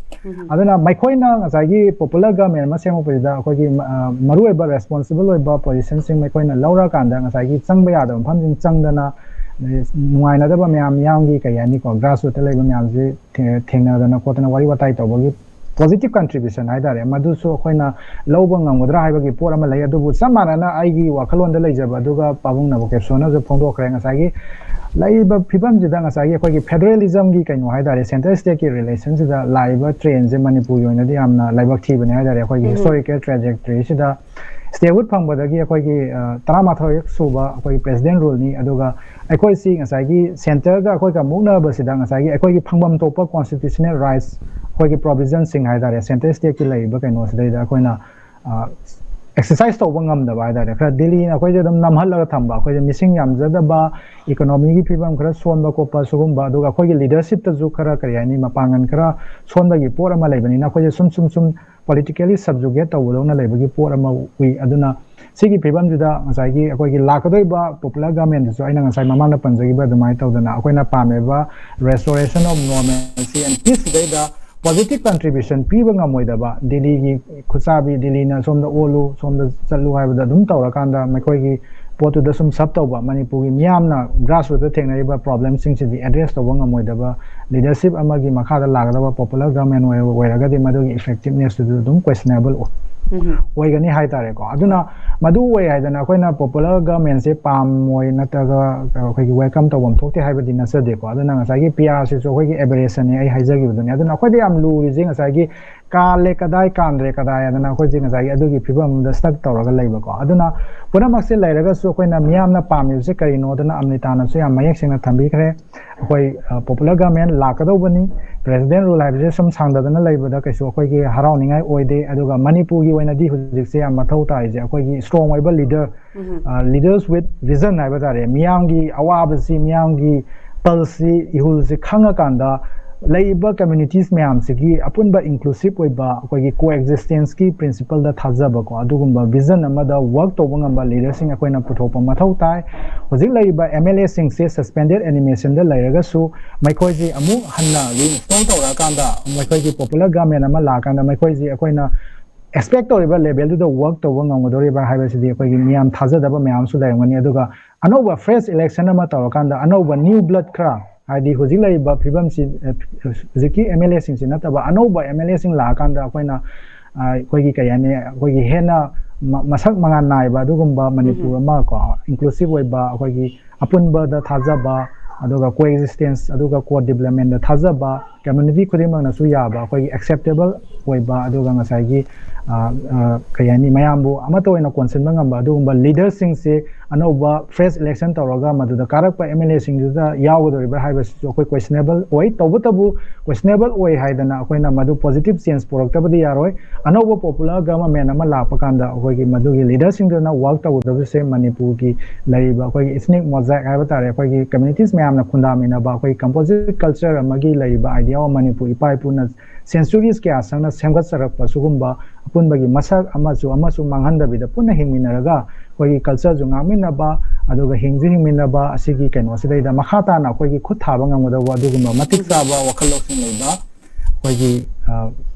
aduna mai khoi na ngasai gi popular government ma semo pe da khoi gi maru ba responsible ba position sing mai khoi na laura kan da ngasai gi changba ya da pham jing chang da na nuai na da ba myam yang gi ka yani ko grassroots le ba myam ji thengna da na khotna wari watai to bagi positive contribution haidare madu so khoina loba ngamudra haiba gi por ama lai adu bu samana na ai gi wakhalon da leijaba aduga pabung na boke sona jo phongdo khre nga sagi laiba phibam jida nga sagi khoi gi federalism gi kaino haidare center state ki relations da laiba train je manipur yoina di amna laibak thi bane haidare khoi gi historical trajectory sida state wood phangba da gi khoi gi taramathoi suba khoi president rule ni aduga khoi si nga sagi center ga khoi ka mugna ba sida nga sagi khoi gi phangbam topa constitutional rights khoi gi provision sing haidare center state ki lai ba kaino sida da khoina exercise to bangam da ba da khra delhi na khoi jadam namhal la thamba khoi missing yam jada ba economy gi phibam khra son ba ko pa sugum ba duga khoi gi leadership ta ju khara kariani mapangan khra son ba gi por ama lai bani na khoi sum politically subjugate to lo na lai ba gi por ama wi aduna sigi phibam juda ngasai gi khoi gi lakadoi ba popular government so aina ngasai mamang na panjagi ba dumai to da na khoi na pame ba restoration of normalcy and peace da positive contribution piba ngamoi da ba delhi gi khusabi delhi na som da olu som da chalu ha da dum tawra kan da mai khoi gi potu da sum sab taw ba manipur gi miam na grassroots da thengna ba problem sing si di address to ngamoi da ba leadership ama gi makha da lag da ba popular government we raga di madu gi effectiveness to dum questionable oi gani hai tare ko aduna madu we hai da na khoi na popular government se pam moi na ta ga khoi gi welcome to bom thokte hai ba di na sa de ko aduna nga sa gi pr se so khoi gi aberration ni ai hai ja gi aduna aduna khoi de am lu ri jing sa gi ka le kadai kan re kadai aduna khoi jing sa gi adu gi phibam da stuck to ra ga lai ba ko aduna pura mak se lai ra ga so khoi na miam na pam yu se kari no aduna amnita na so ya mayak sing na thambi khre khoi popular government la ka do bani president rule hai je sum sang da na lai ba da kai so khoi gi harau ningai oi de aduga manipur gi oina di hujik se am mathau tai je khoi gi strong oi ba leader leaders with vision hai ba da re miam gi awa ba si miam gi palsi ihul se khanga kan da laiba communities myam sigi apun ba inclusive oi ba khoi gi coexistence ki principle da thaja ba ko adugum ba vision ama da work to bang ba leader sing akoi na putho pa mathau tai hojik laiba mla sing se suspended animation da lairaga su mai khoi ji amu hanna reinstall to ra kan da mai khoi gi popular government ama la kan da mai khoi ji akoi na expect to ba level to the work to bang ngodori ba haiba sidi akoi gi myam thaja da ba myam su lai ngani aduga anoba fresh election ama to ra kan da anoba new blood kra hadi hojik lai ba phibam si ziki mla sing sin ta ba anoba mla sing la kan da koina khoi gi kayane khoi gi hena masak mangan nai ba dugum ba manipur ma ko inclusive way ba khoi gi apun ba da thaja ba aduga coexistence aduga co development da thaja ba community khudimang na su ya ba khoi gi acceptable way ba aduga ngasai gi kayani mayambu amato ina consent bangam ba dugum ba leaders sing se anoba fresh election tawraga madu da karak pa mla sing da yawdori ba haiba so khoi questionable oi tabu questionable oi haidana khoi na madu positive change porak tabadi yaroi anoba popular government ama la pa kanda khoi gi madu gi leaders sing da na work taw da se manipur gi laiba khoi gi ethnic mosaic haiba tare khoi gi communities mayam na khunda mina ba khoi composite culture amagi laiba idea of manipur ipai puna centuries ke asang na semgat sarak pa sugumba apun bagi masak amasu manghan da bida puna hingminaraga khoi culture ju ngamina ba aduga hingji hingmina ba asigi kaino sidai da makhata na khoi gi khut thaba ngamada wa aduguma matik sa ba wakhalok sing leiba khoi gi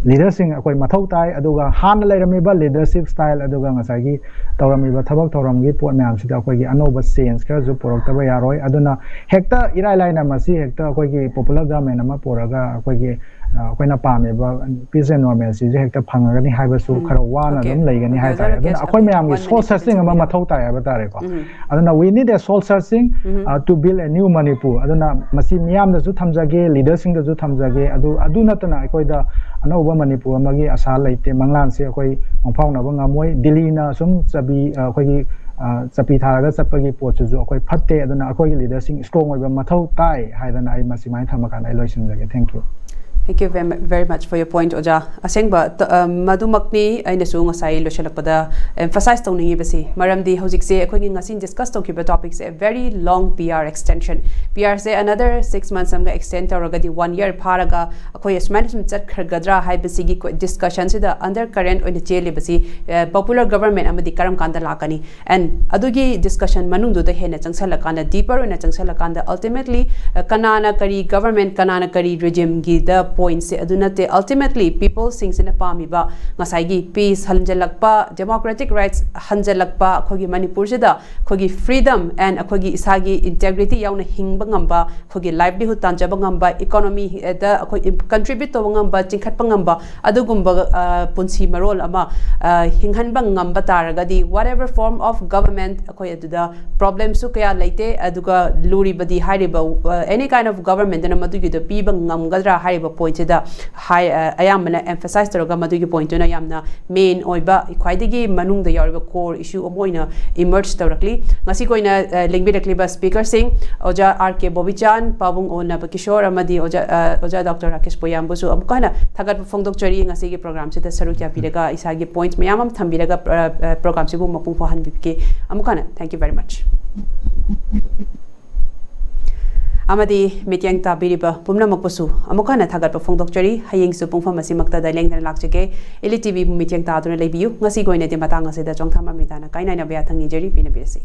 leadership akoi mathau tai aduga han lairami ba leadership style aduga ngasagi tawrami ba thabak tawram gi pot myam sida khoi gi anoba change kra ju porok taba yaroi aduna hekta irai laina masi hekta khoi gi popular government ama poraga khoi gi akoina pame ba peace and normalcy je hekta phangaga ni haiba su khara wana dum leigani hai ta aduna akoi myam gi soul searching ama mathau tai aba tare ko aduna we need a soul searching to build a new manipur aduna masi myam da su thamjage leadership da su thamjage adu natana akoi da anoba manipur amagi asa laite manglan se akoi mangphau na ba ngamoi delhi na sum chabi akoi gi chapi tharaga chapagi pochu ju akoi phatte aduna akoi leadership strong oiba mathau tai haidana ai masimai thamakan ai loisin jage. Thank you. Thank you very much for your point, Oja. Asengba madumakni aina su ngasai losalakpada emphasize tawningi basi maramdi hojikse akhoi ngasi discuss tawkiba topics a very long PR extension. PR se another 6 months amga extend tawragadi 1 year pharaga akhoi management chat khargadra haibasi gi discussion sida undercurrent oina cheli basi popular government amadi karam kanda lakani and adugi discussion manungdu da hena changsalakanda deeper oina changsalakanda ultimately kanana kari government kanana kari regime gi the points se adunate ultimately people sings in a pamiba ngasai gi peace hanjalakpa democratic rights hanjalakpa khogi manipur se da khogi freedom and khogi isagi integrity yauna hingba ngamba khogi livelihood tanjaba ngamba economy da khoi contribute to ngamba chingkhatpa ngamba adugumba punsi marol ama hinghanba ngamba taragadi whatever form of government khoi aduda problems su kaya laite aduga luri badi hariba any kind of government na madugi da piba ngamgadra hariba point da high ayamna emphasize toroga madugi point na yamna main oiba khwaidigi manung da yariba core issue omoina emerge torakli ngasi koina lingbirakli ba speaker sing oja RK Bobichand pabung o Nabakishore amadi oja Dr. Rakesh Puyam busu amkana thagat phongdok chari ngasi gi program se da sarukya piraga isagi points mayamam thambiraga program se bu mapung phahan bibke amkana thank you very much. Amadi mityang tabiriba pumna makpusu amukana thagat phongdok chari hayeng su pungfam asimakta da lengdan lakjage ELITETV mityang ta aduna lebiu ngasi goine de matang ase da Chongtham Amrita na kainai na bya thangi jeri pina birasi.